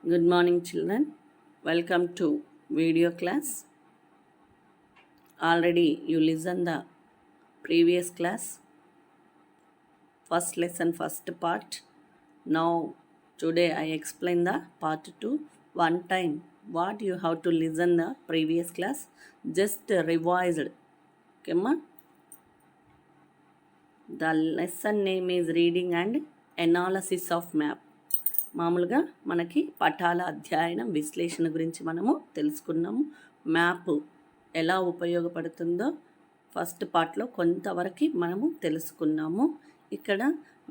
Good morning, children. Welcome to video class. Already you listened the previous class, first lesson, first part. Now today I explain the part 2. One time what you have to listen the previous class. Just revised. Okay, ma? The lesson name is Reading and Analysis of Map. మామూలుగా మనకి పటాల అధ్యయనం విశ్లేషణ గురించి మనము తెలుసుకున్నాము. Map ఎలా ఉపయోగపడుతుందో first పార్ట్లో కొంతవరకు మనము తెలుసుకున్నాము. ఇక్కడ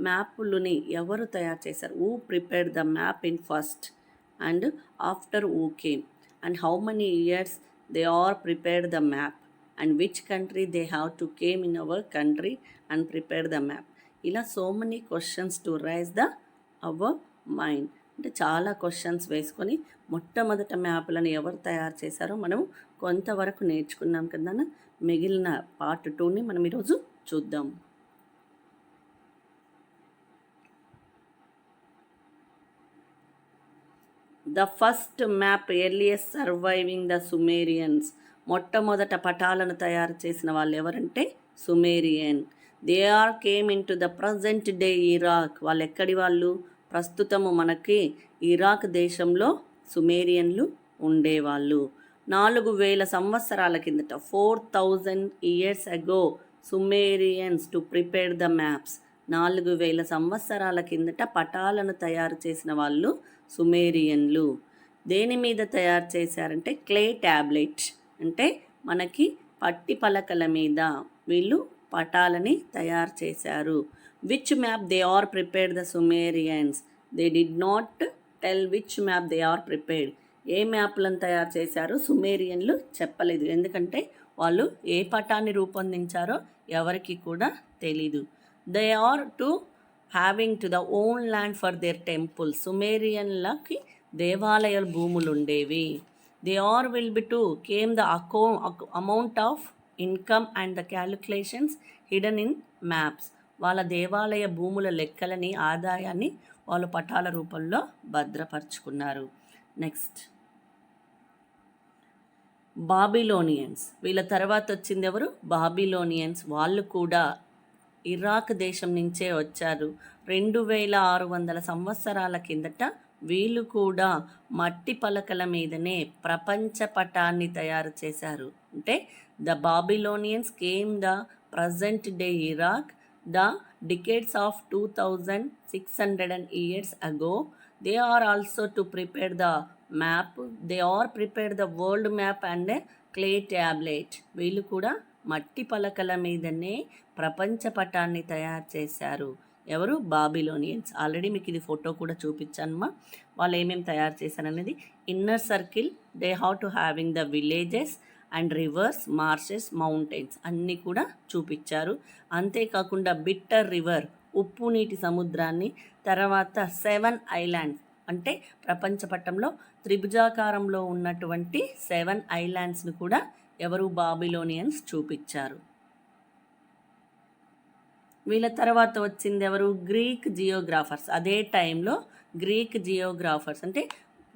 మ్యాప్లని ఎవరు తయారు చేశారు, who prepared the map in first and after who came and how many years they are prepared the map and which country they have to came in our country and prepare the map. ఇలా so many questions to raise the our mind. అంటే చాలా questions వేసుకొని మొట్టమొదట మ్యాప్లను ఎవరు తయారు చేశారో మనం కొంతవరకు నేర్చుకున్నాం కదా. మిగిలిన పార్ట్ 2ని మనం ఈరోజు చూద్దాం. The first map earliest surviving the Sumerians. మొట్టమొదట పటాలను తయారు చేసిన వాళ్ళు ఎవరంటే Sumerian. They are came into the present day Iraq. వాళ్ళు ఎక్కడి వాళ్ళు? ప్రస్తుతము మనకి ఇరాక్ దేశంలో సుమేరియన్లు ఉండేవాళ్ళు. 4000 సంవత్సరాల కిందట 4000 years ago Sumerians to prepare the maps. 4000 సంవత్సరాల కిందట పటాలను తయారు చేసిన వాళ్ళు సుమేరియన్లు. దేని మీద తయారు చేశారంటే క్లే ట్యాబ్లెట్, అంటే మనకి పట్టి పలకల మీద వీళ్ళు పటాలని తయారు చేశారు. Which map they are prepared the Sumerians. They did not tell which map they are prepared. ఏ మ్యాప్లను తయారు చేశారు సుమేరియన్లు చెప్పలేదు, ఎందుకంటే వాళ్ళు ఏ పటాన్ని రూపొందించారో ఎవరికి కూడా తెలీదు. They are to having to the own land for their temple. సుమేరియన్లకి దేవాలయ భూములు ఉండేవి. They are will be to came the amount of income and the calculations hidden in maps. వాళ్ళ దేవాలయ భూముల లెక్కలని, ఆదాయాన్ని వాళ్ళు పటాల రూపంలో భద్రపరుచుకున్నారు. Next Babylonians. వీళ్ళ తర్వాత వచ్చింది ఎవరు? బాబిలోనియన్స్. వాళ్ళు కూడా ఇరాక్ దేశం నుంచే వచ్చారు. 2600 సంవత్సరాల కిందట వీళ్ళు కూడా మట్టి పలకల మీదనే ప్రపంచ పటాన్ని తయారు చేశారు. అంటే the Babylonians came the present day Iraq the decades of 2600 years ago. They are also to prepare the map. They are prepared the world map and a clay tablet. వీళ్ళు కూడా మట్టి పలకల మీదనే ప్రపంచ పటాన్ని తయారు చేశారు. ఎవరు? బాబిలోనియన్స్. ఆల్రెడీ మీకు ఇది ఫోటో కూడా చూపించానమ్మా. వాళ్ళు ఏమేమి తయారు చేశారనేది. Inner circle they have to having the villages and reverse, marshes, mountains అన్నీ కూడా చూపించారు. అంతేకాకుండా బిట్టర్ రివర్, ఉప్పు నీటి సముద్రాన్ని, తర్వాత 7 ఐలాండ్స్, అంటే ప్రపంచ పటంలో త్రిభుజాకారంలో ఉన్నటువంటి 7 ఐలాండ్స్ను కూడా ఎవరు? బాబిలోనియన్స్ చూపించారు. వీళ్ళ తర్వాత వచ్చింది ఎవరు? గ్రీక్ జియోగ్రాఫర్స్. అదే టైంలో గ్రీక్ జియోగ్రాఫర్స్ అంటే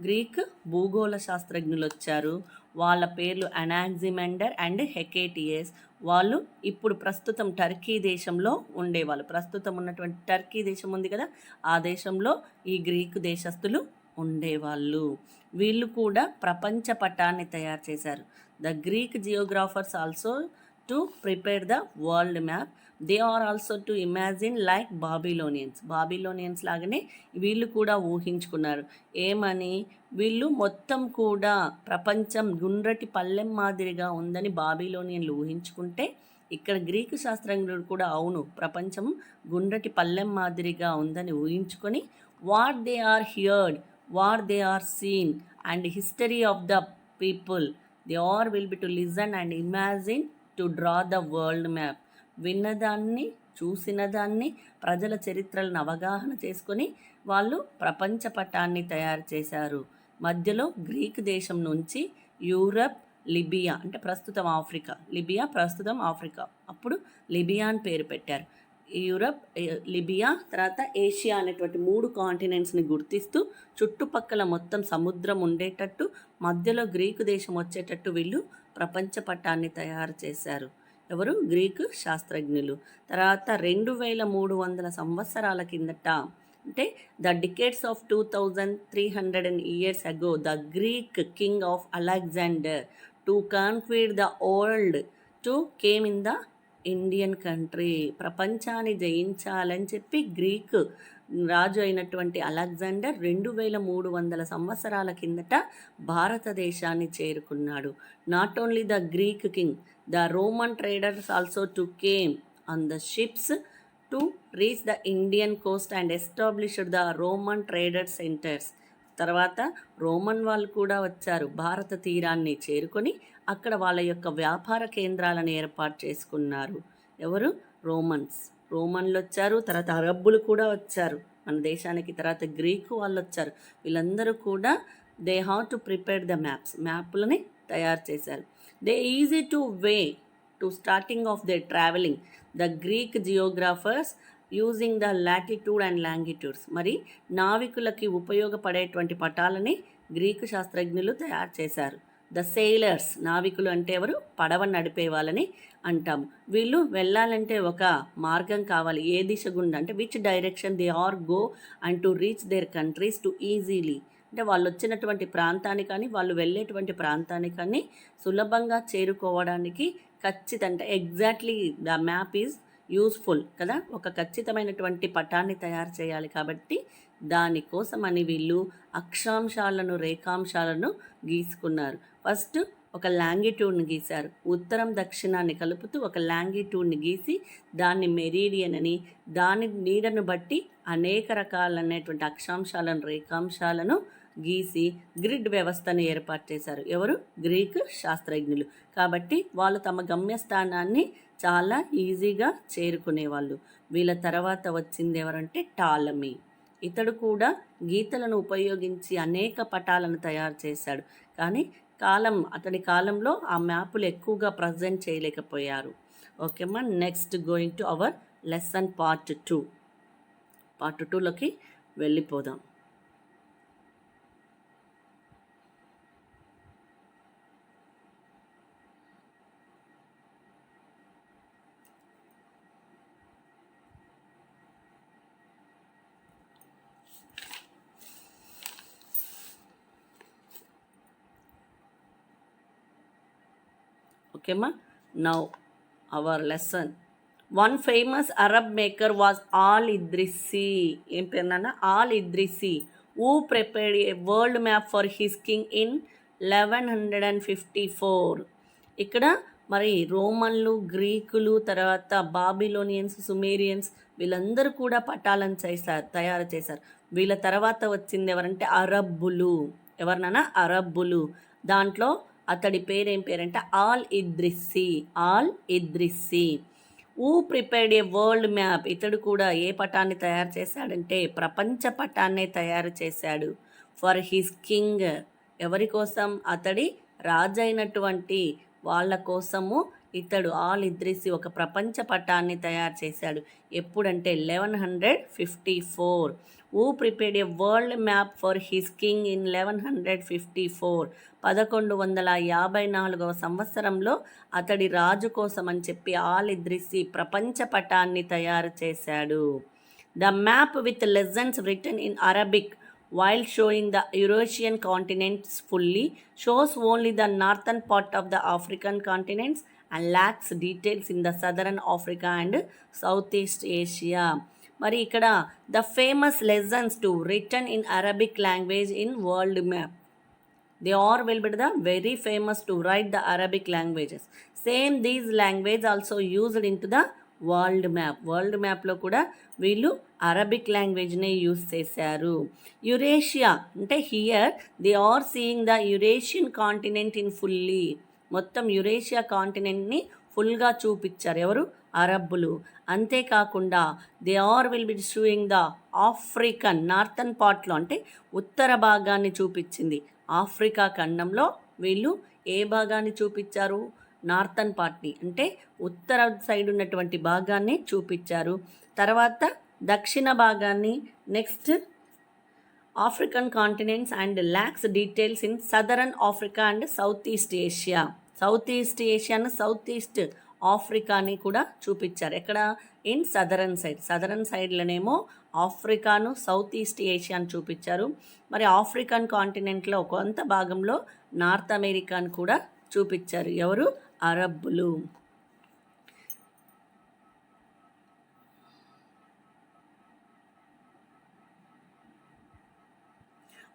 గ్రీక్ భూగోళ శాస్త్రజ్ఞులు వచ్చారు. వాళ్ళ పేర్లు అనాక్సిమండర్ అండ్ హెకేటియస్. వాళ్ళు ఇప్పుడు ప్రస్తుతం టర్కీ దేశంలో ఉండేవాళ్ళు. ప్రస్తుతం ఉన్నటువంటి టర్కీ దేశం ఉంది కదా, ఆ దేశంలో ఈ గ్రీకు దేశస్థులు ఉండేవాళ్ళు. వీళ్ళు కూడా ప్రపంచ పటాన్ని తయారు చేశారు. The Greek geographers also to prepare the world map. They are also to imagine like Babylonians. Babylonians లాగానే వీళ్ళు కూడా ఊహించుకున్నారు. ఏమని? వీళ్ళు మొత్తం కూడా ప్రపంచం గుండ్రటి పల్లెం మాదిరిగా ఉందని బాబిలోనియన్లు ఊహించుకుంటే, ఇక్కడ గ్రీకు శాస్త్రజ్ఞుడు కూడా అవును ప్రపంచం గుండ్రటి పల్లెం మాదిరిగా ఉందని ఊహించుకొని what they are heard, what they are seen and history of the people, they are will be to listen and imagine to draw the world map. విన్నదాన్ని, చూసిన దాన్ని, ప్రజల చరిత్రలను అవగాహన చేసుకొని వాళ్ళు ప్రపంచ పటాన్ని తయారు చేశారు. మధ్యలో గ్రీక్ దేశం నుంచి యూరప్, లిబియా అంటే ప్రస్తుతం ఆఫ్రికా, లిబియా ప్రస్తుతం ఆఫ్రికా, అప్పుడు లిబియా అని పేరు పెట్టారు. యూరప్, లిబియా, తర్వాత ఏషియా అనేటువంటి 3 కాంటినెంట్స్ని గుర్తిస్తూ చుట్టుపక్కల మొత్తం సముద్రం ఉండేటట్టు మధ్యలో గ్రీకు దేశం వచ్చేటట్టు వీళ్ళు ప్రపంచ పటాన్ని తయారు చేశారు. ఎవరు? గ్రీకు శాస్త్రజ్ఞులు. తర్వాత 2300 సంవత్సరాల కిందట, అంటే the decades of 2300 years ago, the Greek king of Alexander to conquer the world to came in the Indian country. ప్రపంచాన్ని జయించాలని చెప్పి గ్రీక్ రాజు అయినటువంటి అలెగ్జాండర్ 2300 సంవత్సరాల కిందట భారతదేశాన్ని చేరుకున్నాడు. Not only the Greek king, the Roman traders also to came on the ships to reach the Indian Coast and established the Roman trader centres. తర్వాత Roman వాళ్ళు కూడా వచ్చారు, భారత తీరాన్ని చేరుకొని అక్కడ వాళ్ళ యొక్క వ్యాపార కేంద్రాలను ఏర్పాటు చేసుకున్నారు. ఎవరు? రోమన్లు వచ్చారు. తర్వాత అరబ్బులు కూడా వచ్చారు మన దేశానికి. తర్వాత గ్రీకు వాళ్ళు వచ్చారు. వీళ్ళందరూ కూడా they have to prepare the మ్యాప్లని తయారు చేశారు. They easy to way to starting of they travelling the Greek geographers using the latitude and longitudes. మరి నావికులకి ఉపయోగపడేటువంటి పటాలని గ్రీకు శాస్త్రజ్ఞులు తయారు చేశారు. ద సెయిలర్స్, నావికులు అంటే ఎవరు? పడవ నడిపే వాళ్ళని అంటాము. వీళ్ళు వెళ్ళాలంటే ఒక మార్గం కావాలి. ఏ దిశ గుండా అంటే which direction they are go and to reach their countries to easily, అంటే వాళ్ళు వచ్చినటువంటి ప్రాంతానికి కానీ వాళ్ళు వెళ్ళేటువంటి ప్రాంతానికి కానీ సులభంగా చేరుకోవడానికి ఖచ్చితంగా exactly the map is useful కదా. ఒక ఖచ్చితమైనటువంటి పటాన్ని తయారు చేయాలి కాబట్టి దానికోసమని వీళ్ళు అక్షాంశాలను, రేఖాంశాలను గీసుకున్నారు. ఫస్ట్ ఒక లాంగిట్యూడ్ని గీశారు. ఉత్తరం దక్షిణాన్ని కలుపుతూ ఒక లాంగిట్యూడ్ని గీసి దాన్ని మెరీడియన్ అని, దాని నీడను బట్టి అనేక రకాలైనటువంటి అక్షాంశాలను, రేఖాంశాలను గీసి గ్రిడ్ వ్యవస్థను ఏర్పాటు చేశారు. ఎవరు? గ్రీకు శాస్త్రజ్ఞులు. కాబట్టి వాళ్ళు తమ గమ్యస్థానాన్ని చాలా ఈజీగా చేరుకునేవాళ్ళు. వీళ్ళ తర్వాత వచ్చింది ఎవరంటే టాలమీ. ఇతడు కూడా గీతలను ఉపయోగించి అనేక పటాలను తయారు చేశాడు. కానీ అతడి కాలంలో ఆ మ్యాపులు ఎక్కువగా ప్రజెంట్ చేయలేకపోయారు. ఓకేమ్మా, next going to our lesson part 2. Part 2లోకి వెళ్ళిపోదాం. Okay ma, now our lesson. One famous Arab maker was Al-Idrisi. Em pernana? Al-Idrisi, who prepared a world map for his king in 1154. ఇక్కడ మరి రోమన్లు, గ్రీకులు, తర్వాత Babylonians, Sumerians వీళ్ళందరూ కూడా పటాలను తయారు చేశారు. వీళ్ళ తర్వాత వచ్చింది ఎవరంటే అరబ్బులు. ఎవరినైనా? అరబ్బులు. దాంట్లో అతడి పేరేం పేరంటే ఆల్-ఇద్రిసి. ఊ ప్రిపేర్డ్ ఏ వరల్డ్ మ్యాప్. ఇతడు కూడా ఏ పటాన్ని తయారు చేశాడంటే ప్రపంచ పటాన్నే తయారు చేశాడు. ఫర్ హిస్ కింగ్, ఎవరి కోసం? అతడి రాజైనటువంటి వాళ్ళ కోసము ఇతడు ఆల్-ఇద్రిసి ఒక ప్రపంచ పటాన్ని తయారు చేశాడు. ఎప్పుడంటే 1154. ఊ prepared A world map for his king in 1154. 1154వ సంవత్సరంలో అతడి రాజు కోసం అని చెప్పి ఆల్-ఇద్రిసి ప్రపంచ పటాన్ని తయారు చేశాడు. The map with legends return in Arabic while showing the Eurasian continents fully shows only the northern part of the African continents and lacks details in the southern Africa and Southeast Asia. మరి ఇక్కడ the famous legends to written in Arabic language in world map, they all will be the very famous to write the Arabic languages. Same these language also used into the world మ్యాప్లో కూడా వీళ్ళు Arabic లాంగ్వేజ్నే use చేశారు. Eurasia అంటే here they are seeing the Eurasian continent in fully. మొత్తం Eurasia కాంటినెంట్ని ఫుల్గా చూపించారు. ఎవరు? అరబ్బులు. అంతేకాకుండా they are will be showing the African northern పార్ట్లో, అంటే ఉత్తర భాగాన్ని చూపించింది. ఆఫ్రికా ఖండంలో వీళ్ళు ఏ భాగాన్ని చూపించారు? నార్థన్ పార్ట్ని అంటే ఉత్తర సైడ్ ఉన్నటువంటి భాగాన్ని చూపించారు. తర్వాత దక్షిణ భాగాన్ని, next African continents and lacks details in southern Africa and south east Asia. South east ఏషియాను సౌత్ ఈస్ట్ ఆఫ్రికాని కూడా చూపించారు. ఎక్కడ? ఇన్ సదరన్ సైడ్లోనేమో ఆఫ్రికాను సౌత్ ఈస్ట్ ఏషియాను చూపించారు. మరి ఆఫ్రికన్ కాంటినెంట్లో కొంత భాగంలో నార్త్ అమెరికాను కూడా చూపించారు. ఎవరు? అరబ్బులు.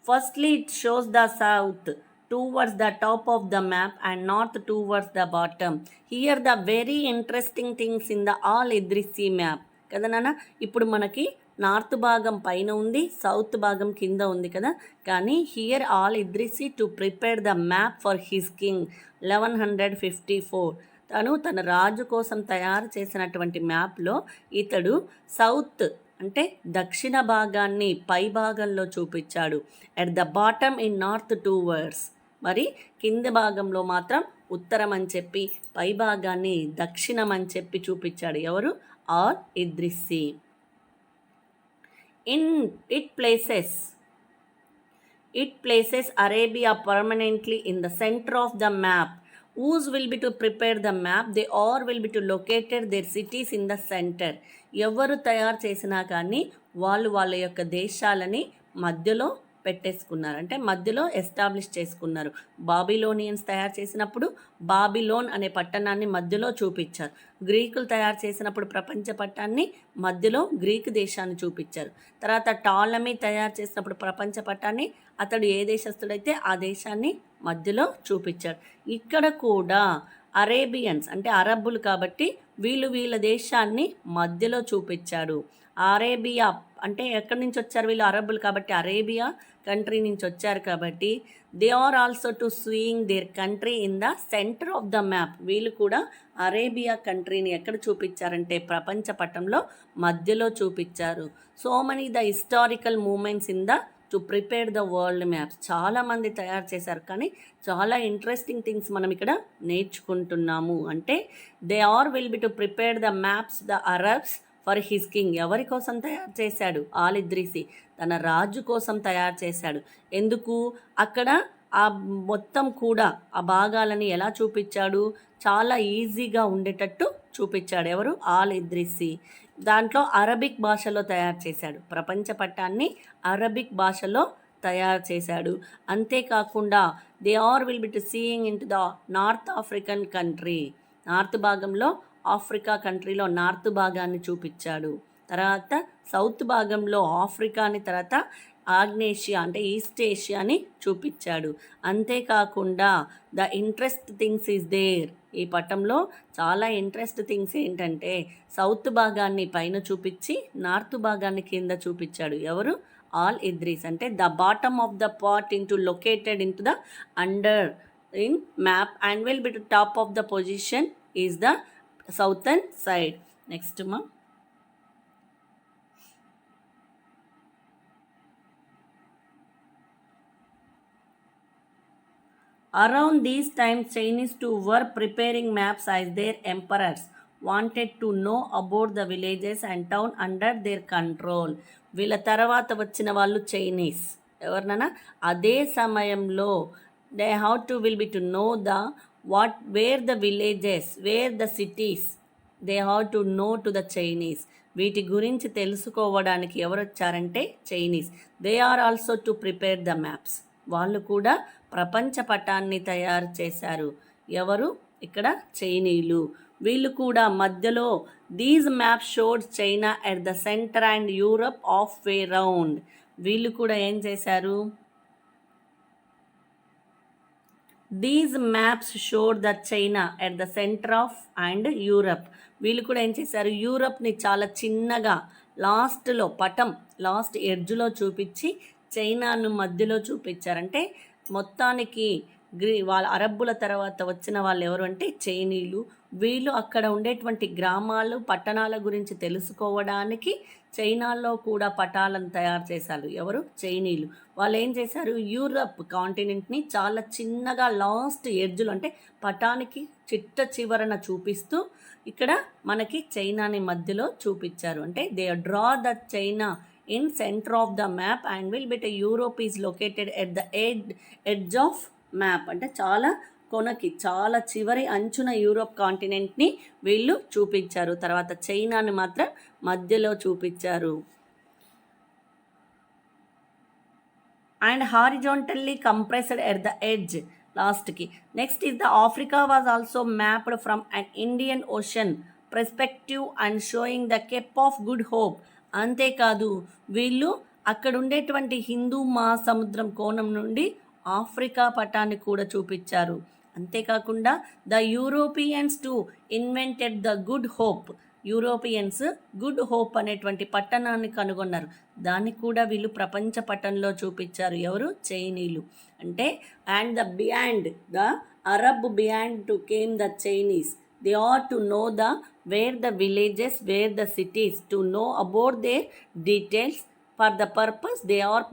Firstly, it shows the south towards the top of the map and north towards the bottom. Here the very interesting things in the Al Idrisi map. కదా నాన్న, ఇప్పుడు మనకి నార్త్ భాగం పైన ఉంది, సౌత్ భాగం కింద ఉంది కదా. కానీ here al Idrisi to prepare the map for his king 1154. తన రాజు కోసం తయారు చేసినటువంటి మ్యాప్లో ఇతడు సౌత్ అంటే దక్షిణ భాగాన్ని పై భాగంలో చూపించాడు. At the bottom in north towards. మరి కింద భాగంలో మాత్రం ఉత్తరం అని చెప్పి, పై భాగాన్ని దక్షిణం అని చెప్పి చూపించాడు. ఎవరు? All ఇద్రిసి. It places Arabia permanently in the center of the map. Whose will be to prepare the map? They all will be to located their cities in the center. ఎవరు తయారు చేసినా కానీ వాళ్ళ యొక్క దేశాలని మధ్యలో పెట్టేసుకున్నారు, అంటే మధ్యలో ఎస్టాబ్లిష్ చేసుకున్నారు. బాబిలోనియన్స్ తయారు చేసినప్పుడు బాబిలోన్ అనే పట్టణాన్ని మధ్యలో చూపించారు. గ్రీకులు తయారు చేసినప్పుడు ప్రపంచ పట్టాన్ని మధ్యలో గ్రీకు దేశాన్ని చూపించారు. తర్వాత టాలమీ తయారు చేసినప్పుడు ప్రపంచ పట్టాన్ని అతడు ఏ దేశస్తుడైతే ఆ దేశాన్ని మధ్యలో చూపించాడు. ఇక్కడ కూడా అరేబియన్స్ అంటే అరబ్బులు కాబట్టి వీళ్ళ దేశాన్ని మధ్యలో చూపించాడు. అరేబియా అంటే ఎక్కడి నుంచి వచ్చారు వీళ్ళు? అరబ్బులు కాబట్టి అరేబియా కంట్రీ నుంచి వచ్చారు కాబట్టి they are also to seeing their country in the centre of the map. వీళ్ళు కూడా అరేబియా కంట్రీని ఎక్కడ చూపించారంటే ప్రపంచ పటంలో మధ్యలో చూపించారు. So many the historical moments in the to prepare the world maps. చాలామంది తయారు చేశారు, కానీ చాలా ఇంట్రెస్టింగ్ థింగ్స్ మనం ఇక్కడ నేర్చుకుంటున్నాము. అంటే they are will be to prepare the maps the Arabs for his king. ఎవరి కోసం తయారు చేశాడు? ఆల్ ఇద్రిసి తన రాజు కోసం తయారు చేశాడు. ఎందుకు? అక్కడ ఆ మొత్తం కూడా ఆ భాగాలని ఎలా చూపించాడు? చాలా ఈజీగా ఉండేటట్టు చూపించాడు. ఎవరు? ఆల్ ఇద్రిసి. దాంట్లో అరబిక్ భాషలో తయారు చేశాడు. ప్రపంచ పట్టాన్ని అరబిక్ భాషలో తయారు చేశాడు. అంతేకాకుండా they are will be to seeing into the north African country. North భాగంలో ఆఫ్రికా కంట్రీలో నార్త్ భాగాన్ని చూపించాడు. తర్వాత సౌత్ భాగంలో ఆఫ్రికాని, తర్వాత ఆగ్నేషియా అంటే ఈస్ట్ ఏషియాని చూపించాడు. అంతేకాకుండా the interest things is there. ఈ పటంలో చాలా ఇంట్రెస్ట్ థింగ్స్ ఏంటంటే సౌత్ భాగాన్ని పైన చూపించి నార్త్ భాగాన్ని కింద చూపించాడు. ఎవరు? Al Idris. అంటే the bottom of the pot into located into the under in map and will be to top of the position is the southern side. Next ma. Around these times Chinese too were preparing maps as their emperors wanted to know about the villages and town under their control. వీళ్ళ తర్వాత వచ్చిన వాళ్ళు Chinese. ఎవరినైనా అదే సమయంలో they have to will be to know the where the villages, where the cities, they have to know to the Chinese. వీటి గురించి తెలుసుకోవడానికి ఎవరు వచ్చారంటే Chinese. They are also to prepare the maps. వాళ్ళు కూడా ప్రపంచ పటాన్ని తయారు చేశారు. ఎవరు? ఇక్కడ చైనీయులు. వీళ్ళు కూడా మధ్యలో these map showed China at the centre and Europe of way round. వీళ్ళు కూడా ఏం చేశారు? These maps showed the China at the centre of and Europe. వీళ్ళు కూడా ఏం చేశారు? యూరప్ని చాలా చిన్నగా లాస్ట్లో పటం లాస్ట్ ఎడ్జ్లో చూపించి చైనాను మధ్యలో చూపించారంటే మొత్తానికి వాళ్ళ అరబ్బుల తర్వాత వచ్చిన వాళ్ళు ఎవరు అంటే చైనీయులు. వీళ్ళు అక్కడ ఉండేటువంటి గ్రామాలు పట్టణాల గురించి తెలుసుకోవడానికి చైనాలో కూడా పటాలను తయారు చేశారు. ఎవరు? చైనీయులు. వాళ్ళు ఏం చేశారు? యూరప్ కాంటినెంట్ని చాలా చిన్నగా లాస్ట్ ఎడ్జ్లో అంటే పటానికి చిట్ట చివరన చూపిస్తూ ఇక్కడ మనకి చైనాని మధ్యలో చూపించారు. అంటే they draw the China in centre of the map and will bet Europe is located at the edge of map. అంటే చాలా కొనకి చాలా చివరి అంచున యూరోప్ కాంటినెంట్ని వీళ్ళు చూపించారు. తర్వాత చైనాని మాత్రం మధ్యలో చూపించారు. And horizontally compressed at the edge లాస్ట్కి. Next is the Africa was also mapped from an Indian Ocean perspective and showing the Cape of Good Hope. అంతేకాదు వీళ్ళు అక్కడ ఉండేటువంటి హిందూ మహాసముద్రం కోణం నుండి ఆఫ్రికా పటాన్ని కూడా చూపించారు. అంతేకాకుండా the Europeans to invented the good hope. Europeans good hope అనేటువంటి పట్టణాన్ని కనుగొన్నారు. దాన్ని కూడా వీళ్ళు ప్రపంచ పటంలో చూపించారు. ఎవరు? చైనీయులు. అంటే and the beyond the Arab beyond to came the Chinese. They are to know the where the villages where the cities to know about their details. For the purpose they are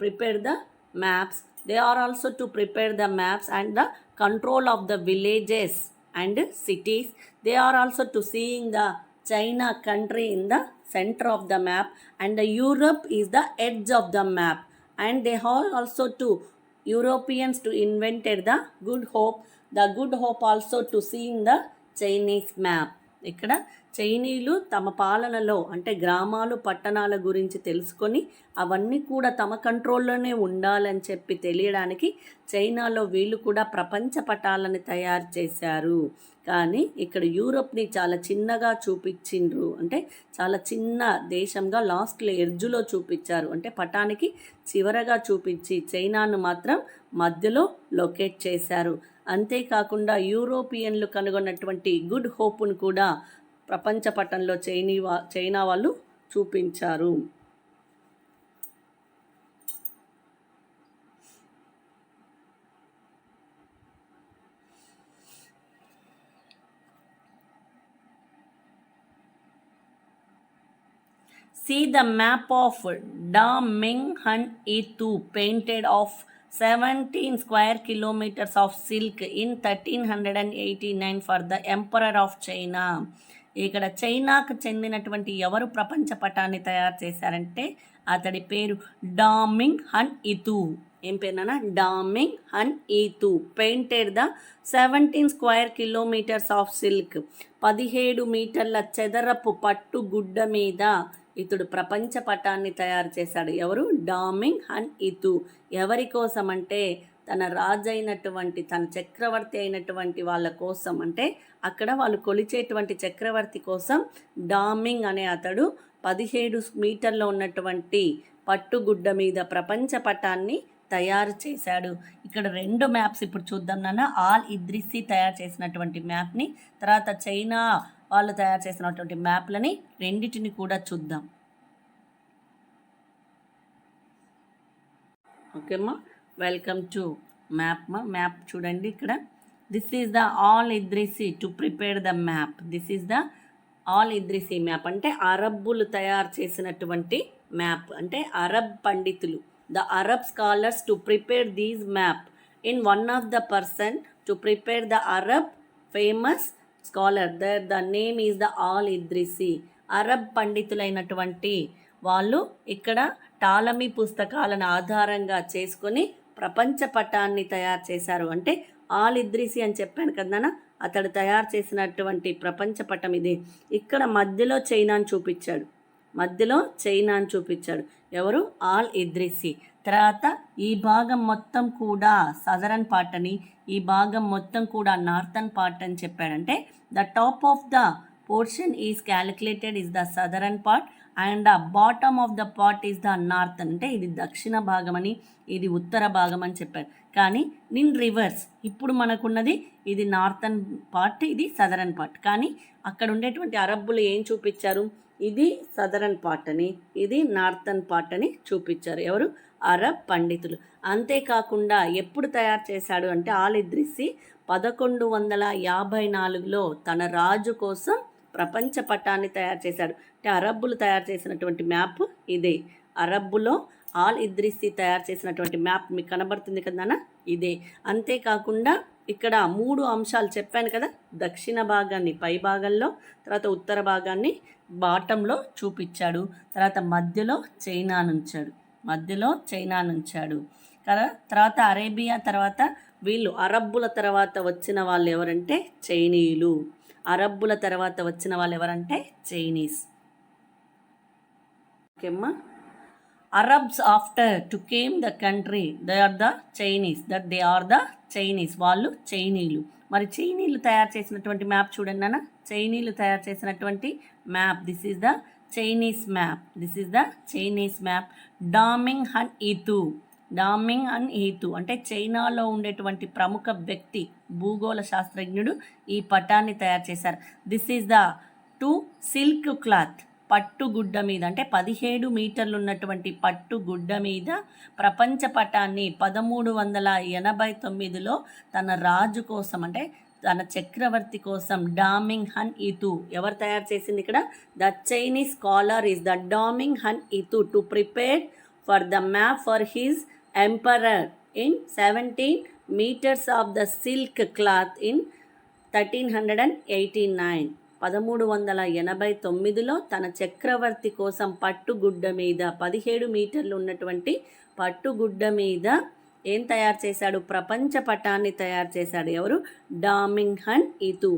prepare the maps. They are also to prepare the maps and the control of the villages and cities. They are also to seeing the China country in the center of the map and the Europe is the edge of the map. And they are also to Europeans to invented the good hope. The good hope also to seeing the Chinese map. ఇక్కడ చైనీయులు తమ పాలనలో అంటే గ్రామాలు పట్టణాల గురించి తెలుసుకొని అవన్నీ కూడా తమ కంట్రోల్లోనే ఉండాలని చెప్పి తెలియడానికి చైనాలో వీళ్ళు కూడా ప్రపంచ పటాలని తయారు చేశారు. కానీ ఇక్కడ యూరోప్ని చాలా చిన్నగా చూపించిండ్రు. అంటే చాలా చిన్న దేశంగా లాస్ట్లో ఎడ్జ్లో చూపించారు. అంటే పటానికి చివరగా చూపించి చైనాను మాత్రం మధ్యలో లొకేట్ చేశారు. అంతేకాకుండా యూరోపియన్లు కనుగొన్నటువంటి గుడ్ హోప్ను కూడా ప్రపంచ పటంలో చైనా వాళ్ళు చూపించారు. See the map of Da Ming Han Itu painted of 17 square kilometers of silk in 1389 for the Emperor of China. ఇక్కడ చైనాకు చెందినటువంటి ఎవరు ప్రపంచ పటాన్ని తయారు చేశారంటే అతడి పేరు డామింగ్ హన్ ఇతు. ఏం పేరునా? Daming Hun Yitu painted the 17 square kilometres of silk. 17 మీటర్ల చదరపు పట్టు గుడ్డ మీద ఇతడు ప్రపంచ పటాన్ని తయారు చేశాడు. ఎవరు? డామింగ్ హన్ ఇతు. ఎవరి కోసం అంటే తన రాజు అయినటువంటి తన చక్రవర్తి అయినటువంటి వాళ్ళ కోసం. అంటే అక్కడ వాళ్ళు కొలిచేటువంటి చక్రవర్తి కోసం డామింగ్ అనే అతడు 17 మీటర్లో ఉన్నటువంటి పట్టుగుడ్డ మీద ప్రపంచ పటాన్ని తయారు చేశాడు. ఇక్కడ 2 మ్యాప్స్ ఇప్పుడు చూద్దాం నాన్న. ఆల్ ఇద్రిసి తయారు చేసినటువంటి మ్యాప్ని, తర్వాత చైనా వాళ్ళు తయారు చేసినటువంటి మ్యాప్లని రెండింటిని కూడా చూద్దాం. ఓకేమ్మా, వెల్కమ్ టు మ్యాప్ చూడండి ఇక్కడ. This is the al Idrisi to prepare the map. This is the al Idrisi map అంటే అరబ్బులు తయారు చేసినటువంటి మ్యాప్. అంటే అరబ్ పండితులు, the Arab scholars to prepare these map in one of the person to prepare the Arab famous scholar their the name is the al Idrisi. అరబ్ పండితులైనటువంటి వాళ్ళు ఇక్కడ టాలమీ పుస్తకాలను ఆధారంగా చేసుకొని ప్రపంచ పటాన్ని తయారు చేశారు. అంటే ఆల్ ఇద్రిసి అని చెప్పాను కదా, అతడు తయారు చేసినటువంటి ప్రపంచ పటం ఇది. ఇక్కడ మధ్యలో చైనాను చూపించాడు. ఎవరు? ఆల్ ఇద్రిసి. తర్వాత ఈ భాగం మొత్తం కూడా సదరన్ పార్ట్ అని, ఈ భాగం మొత్తం కూడా నార్థన్ పార్ట్ అని చెప్పాడంటే the top of the portion is calculated is the southern part and the bottom of the part is the northern. అంటే ఇది దక్షిణ భాగం అని, ఇది ఉత్తర భాగం అని చెప్పారు. కానీ ఇన్ రివర్స్ ఇప్పుడు మనకున్నది ఇది నార్థన్ పార్ట్, ఇది సదరన్ పార్ట్. కానీ అక్కడ ఉండేటువంటి అరబ్బులు ఏం చూపించారు? ఇది సదరన్ పార్ట్ అని, ఇది నార్థన్ పార్ట్ అని చూపించారు. ఎవరు? అరబ్ పండితులు. అంతేకాకుండా ఎప్పుడు తయారు చేశాడు అంటే ఆల్ ఇద్రిసి 1154లో తన రాజు కోసం ప్రపంచ పటాన్ని తయారు చేశాడు. అంటే అరబ్బులు తయారు చేసినటువంటి మ్యాప్ ఇదే. అరబ్బులో ఆల్ ఇద్రిసి తయారు చేసినటువంటి మ్యాప్ మీకు కనబడుతుంది కదా ఇదే. అంతేకాకుండా ఇక్కడ 3 అంశాలు చెప్పాను కదా, దక్షిణ భాగాన్ని పై భాగంలో, తర్వాత ఉత్తర భాగాన్ని బాటంలో చూపించాడు, తర్వాత మధ్యలో చైనా నుంచాడు కదా. తర్వాత అరేబియా తర్వాత వీళ్ళు అరబ్బుల తర్వాత వచ్చిన వాళ్ళు ఎవరంటే చైనీయులు. అరబ్బుల తర్వాత వచ్చిన వాళ్ళు ఎవరంటే చైనీస్. ఓకేమ్మా. Arabs after to came the country they are the Chinese. వాళ్ళు చైనీయులు. మరి చైనీయులు తయారు చేసినటువంటి మ్యాప్ చూడండి నాన్న. చైనీయులు తయారు చేసినటువంటి map this is the Chinese map. Daming and Yitu అంటే చైనాలో ఉండేటువంటి ప్రముఖ వ్యక్తి, భూగోళ శాస్త్రజ్ఞుడు ఈ పటాన్ని తయారు చేశారు. This is the silk cloth, పట్టుగుడ్డ మీద, అంటే 17 మీటర్లు ఉన్నటువంటి పట్టుగుడ్డ మీద ప్రపంచ పటాన్ని 1389లో తన రాజు కోసం, అంటే తన చక్రవర్తి కోసం డామింగ్ హన్ ఈతు ఎవరు తయారు చేసింది ఇక్కడ? The Chinese scholar is the Daming Hun Yitu to prepare for the map for his emperor in 17 meters of the silk cloth in 1389. 1389లో తన చక్రవర్తి కోసం పట్టుగుడ్డ మీద 17 మీటర్లు ఉన్నటువంటి పట్టుగుడ్డ మీద ఏం తయారు చేశాడు? ప్రపంచ పటాన్ని తయారు చేశాడు. ఎవరు? డామింగ్ హన్ ఈతు.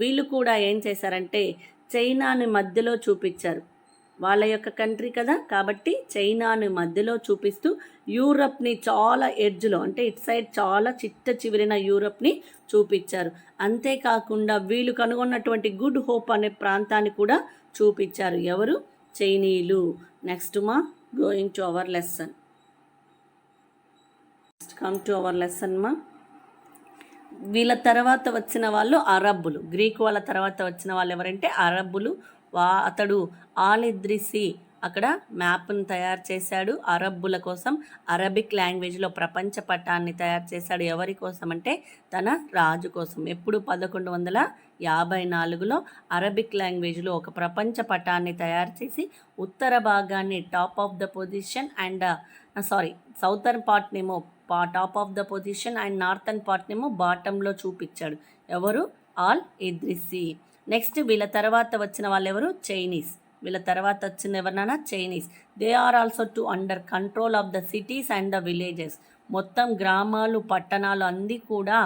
వీళ్ళు కూడా ఏం చేశారంటే చైనాని మధ్యలో చూపించారు. వాళ్ళ యొక్క కంట్రీ కదా, కాబట్టి చైనాని మధ్యలో చూపిస్తూ యూరప్ని చాలా ఎడ్జ్లో, అంటే ఇటు సైడ్ చాలా చిట్ట చివరిన యూరప్ని చూపించారు. అంతేకాకుండా వీళ్ళు కనుగొన్నటువంటి గుడ్ హోప్ అనే ప్రాంతాన్ని కూడా చూపించారు. ఎవరు? చైనీయులు. Next going to our lesson. Come to our lesson వీళ్ళ తర్వాత వచ్చిన వాళ్ళు అరబ్బులు. గ్రీకు వాళ్ళ తర్వాత వచ్చిన వాళ్ళు ఎవరంటే అరబ్బులు. అతడు ఆల్ ఇద్రిసి అక్కడ మ్యాప్ను తయారు చేశాడు అరబ్బుల కోసం. అరబిక్ లాంగ్వేజ్లో ప్రపంచ పటాన్ని తయారు చేశాడు. ఎవరి కోసం అంటే తన రాజు కోసం. ఎప్పుడు 1154లో అరబిక్ లాంగ్వేజ్లో ఒక ప్రపంచ పటాన్ని తయారు చేసి ఉత్తర భాగాన్ని top of the position and southern పార్ట్నేమో top of the position and northern పార్ట్నేమో బాటంలో చూపించాడు. ఎవరు? ఆల్ ఇద్రిసి. నెక్స్ట్ వీళ్ళ తర్వాత వచ్చిన వాళ్ళు ఎవరు? చైనీస్. వీళ్ళ తర్వాత వచ్చిన ఎవరినైనా Chinese. They are also to under control of the cities and the villages. మొత్తం గ్రామాలు పట్టణాలు అన్నీ కూడా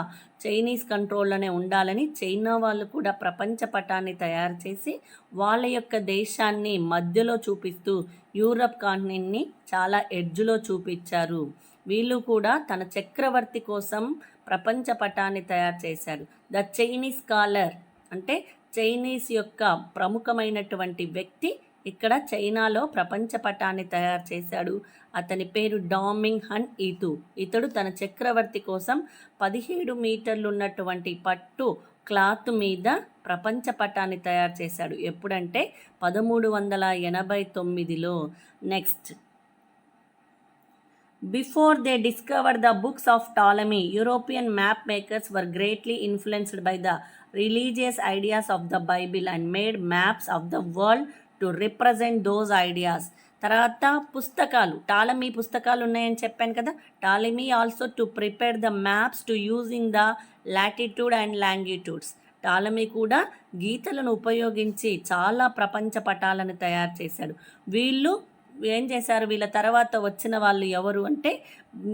చైనీస్ కంట్రోల్లోనే ఉండాలని చైనా వాళ్ళు కూడా ప్రపంచ పటాన్ని తయారు చేసి వాళ్ళ యొక్క దేశాన్ని మధ్యలో చూపిస్తూ యూరప్ కాంటినెంట్ని చాలా ఎడ్జ్లో చూపించారు. వీళ్ళు కూడా తన చక్రవర్తి కోసం ప్రపంచ పటాన్ని తయారు చేశారు. ద చైనీస్ స్కాలర్ అంటే చైనీస్ యొక్క ప్రముఖమైనటువంటి వ్యక్తి ఇక్కడ చైనాలో ప్రపంచ పటాన్ని తయారు చేశాడు. అతని పేరు డామింగ్ హన్ ఈతు. ఇతడు తన చక్రవర్తి కోసం 17 మీటర్లు ఉన్నటువంటి పట్టు క్లాత్ మీద ప్రపంచ పటాన్ని తయారు చేశాడు. ఎప్పుడంటే 1389లో. Next, Before they discovered the books of Ptolemy, European map makers were greatly influenced by the religious ideas of the Bible and made maps of the world to represent those ideas. తర్వాత పుస్తకాలు, Ptolemy పుస్తకాలు ఉన్నాయని చెప్పాను కదా. Ptolemy also to prepare the maps to using the latitude and longitudes. Ptolemy కూడా గీతలను ఉపయోగించి చాలా ప్రపంచ పటాలను తయారు చేశాడు. వీళ్ళు ఏం చేశారు? వీళ్ళ తర్వాత వచ్చిన వాళ్ళు ఎవరు అంటే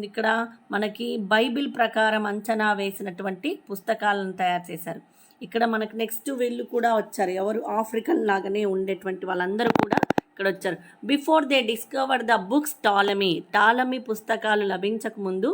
ఇక్కడ మనకి బైబిల్ ప్రకారం అంచనా వేసినటువంటి పుస్తకాలను తయారు చేశారు. ఇక్కడ మనకు నెక్స్ట్ వీళ్ళు కూడా వచ్చారు. ఎవరు? ఆఫ్రికన్ లాగానే ఉండేటువంటి వాళ్ళందరూ కూడా ఇక్కడ వచ్చారు. Before they discover the books Ptolemy పుస్తకాలు లభించక ముందు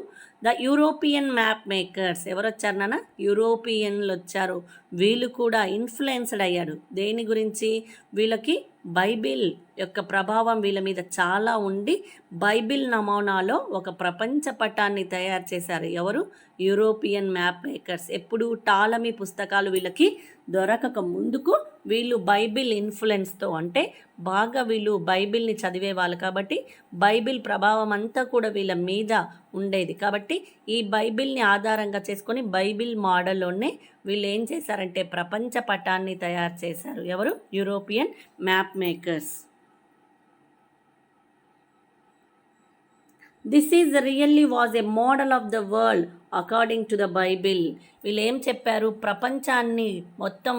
ద యూరోపియన్ మ్యాప్ మేకర్స్ ఎవరు వచ్చారు నాన్న? యూరోపియన్లు వచ్చారు. వీళ్ళు కూడా ఇన్ఫ్లుయెన్స్డ్ అయ్యారు. దేని గురించి? వీళ్ళకి బైబిల్ యొక్క ప్రభావం వీళ్ళ మీద చాలా ఉండి బైబిల్ నమూనాలో ఒక ప్రపంచ పటాన్ని తయారు చేశారు. ఎవరు? European map makers. ఎప్పుడు? టాలమీ పుస్తకాలు వీళ్ళకి దొరకక ముందుకు వీళ్ళు బైబిల్ ఇన్ఫ్లుయెన్స్తో, అంటే బాగా వీళ్ళు బైబిల్ని చదివే వాళ్ళు కాబట్టి బైబిల్ ప్రభావం అంతా కూడా వీళ్ళ మీద ఉండేది. కాబట్టి ఈ బైబిల్ని ఆధారంగా చేసుకొని బైబిల్ మోడల్లోనే వీళ్ళు ఏం చేశారంటే ప్రపంచ పటాన్ని తయారు చేశారు. ఎవరు? European map makers. This is really was a model of the world according to the Bible. వీళ్ళు ఏం చెప్పారు? ప్రపంచాన్ని మొత్తం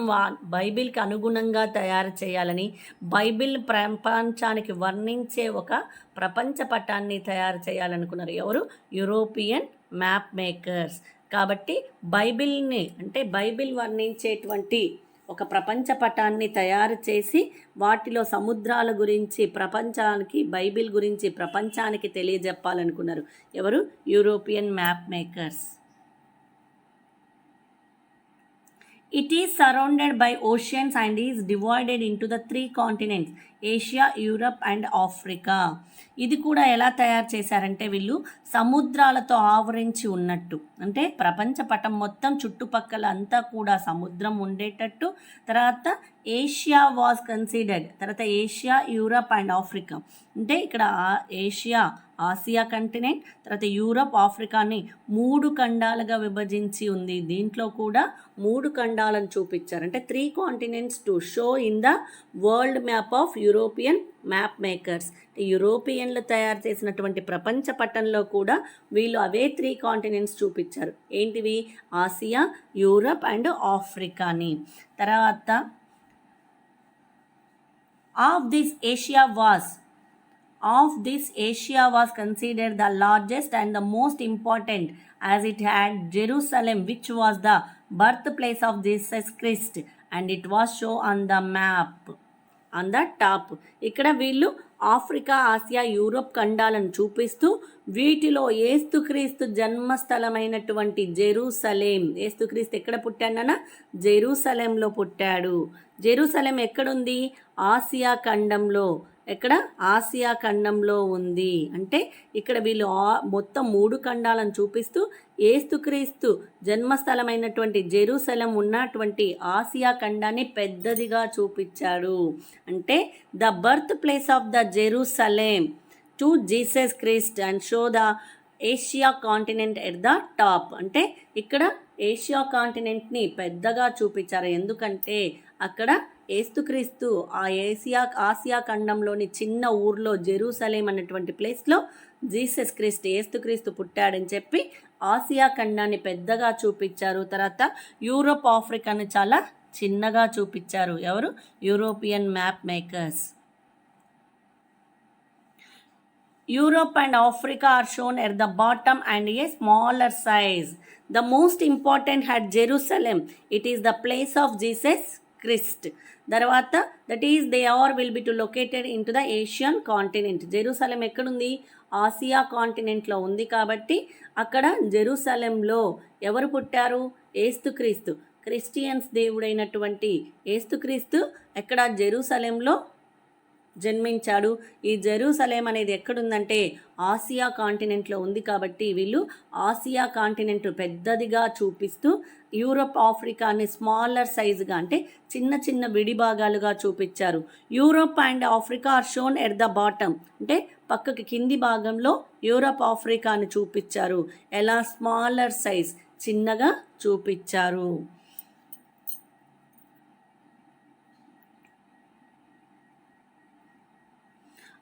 బైబిల్కి అనుగుణంగా తయారు చేయాలని, బైబిల్ ప్రపంచానికి వర్ణించే ఒక ప్రపంచ పటాన్ని తయారు చేయాలనుకున్నారు. ఎవరు? European map makers. కాబట్టి బైబిల్ని, అంటే బైబిల్ వర్ణించేటువంటి ఒక ప్రపంచ పటాన్ని తయారు చేసి వాటిలో సముద్రాల గురించి ప్రపంచానికి, బైబిల్ గురించి ప్రపంచానికి తెలియజెప్పాలనుకున్నారు. ఎవరు? European map makers. It is surrounded by oceans and is divided into the 3 continents, Asia, Europe and Africa. ఇది కూడా ఎలా తయారు చేశారంటే వీళ్ళు సముద్రాలతో ఆవరించి ఉన్నట్టు, అంటే ప్రపంచ పటం మొత్తం చుట్టుపక్కల అంతా కూడా సముద్రం ఉండేటట్టు. తర్వాత ఏషియా వాజ్ కన్సిడర్డ్, తర్వాత ఏషియా, యూరప్ అండ్ ఆఫ్రికా, అంటే ఇక్కడ ఏషియా, ఆసియా కంటినెంట్, తర్వాత యూరప్, ఆఫ్రికాని 3 ఖండాలుగా విభజించి ఉంది. దీంట్లో కూడా 3 ఖండాలను చూపించారు, అంటే 3 continents to show in the world map of European map makers. యూరోపియన్లు తయారు చేసినటువంటి ప్రపంచ పటంలో కూడా వీళ్ళు అవే 3 కాంటినెంట్స్ చూపించారు. ఏంటివి? ఆసియా, యూరప్ అండ్ ఆఫ్రికాని. తర్వాత of this Asia was considered the largest and the most important, as it had Jerusalem, which was the birthplace of Jesus Christ, and it was shown on the map on the top. ఇక్కడ వీళ్ళు Africa, Asia, Europe ఖండాలను చూపిస్తూ వీటిలో ఏస్తుక్రీస్తు జన్మస్థలమైనటువంటి Jerusalem, ఏస్తుక్రీస్తు ఎక్కడ పుట్టాడన్నా? జెరూసలేంలో పుట్టాడు. Jerusalem ఎక్కడుంది? Asia ఖండంలో. ఎక్కడ? Asia ఖండంలో ఉంది. అంటే ఇక్కడ వీళ్ళు మొత్తం 3 ఖండాలను చూపిస్తూ ఏస్తుక్రీస్తు జన్మస్థలమైనటువంటి జెరూసలం ఉన్నటువంటి ఆసియా ఖండాన్ని పెద్దదిగా చూపించాడు. అంటే the birth place of the Jerusalem to Jesus Christ and show the Asia continent at the top. అంటే ఇక్కడ ఏషియా కాంటినెంట్ని పెద్దగా చూపించారు. ఎందుకంటే అక్కడ ఏస్తుక్రీస్తు ఆసియా ఖండంలోని చిన్న ఊర్లో జెరూసలేం అన్నటువంటి ప్లేస్లో జీసస్ క్రైస్ట్, ఏస్తుక్రీస్తు పుట్టాడని చెప్పి ఆసియా ఖండాన్ని పెద్దగా చూపించారు. తర్వాత యూరోప్, ఆఫ్రికాని చాలా చిన్నగా చూపించారు. ఎవరు? European map makers. Europe and Africa are shown at the bottom and a smaller size. The most important had Jerusalem. It is the place of Jesus Christ. తర్వాత that is they are will be to located into the Asian continent. Jerusalem ఎక్కడుంది? ఆసియా కాంటినెంట్లో ఉంది. కాబట్టి అక్కడ జెరూసలేంలో ఎవరు పుట్టారు? ఏస్తుక్రీస్తు, Christians దేవుడైనటువంటి ఏస్తుక్రీస్తు ఎక్కడ? జెరూసలేంలో జన్మించాడు. ఈ జెరూసలేం అనేది ఎక్కడుందంటే ఆసియా కాంటినెంట్లో ఉంది. కాబట్టి వీళ్ళు ఆసియా కాంటినెంట్ పెద్దదిగా చూపిస్తూ యూరోప్, ఆఫ్రికాని స్మాలర్ సైజుగా, అంటే చిన్న చిన్న విడిభాగాలుగా చూపించారు. Europe and Africa or shown at the bottom, అంటే పక్కకి కింది భాగంలో యూరోప్, ఆఫ్రికాని చూపించారు. ఎలా? స్మాలర్ సైజ్, చిన్నగా చూపించారు.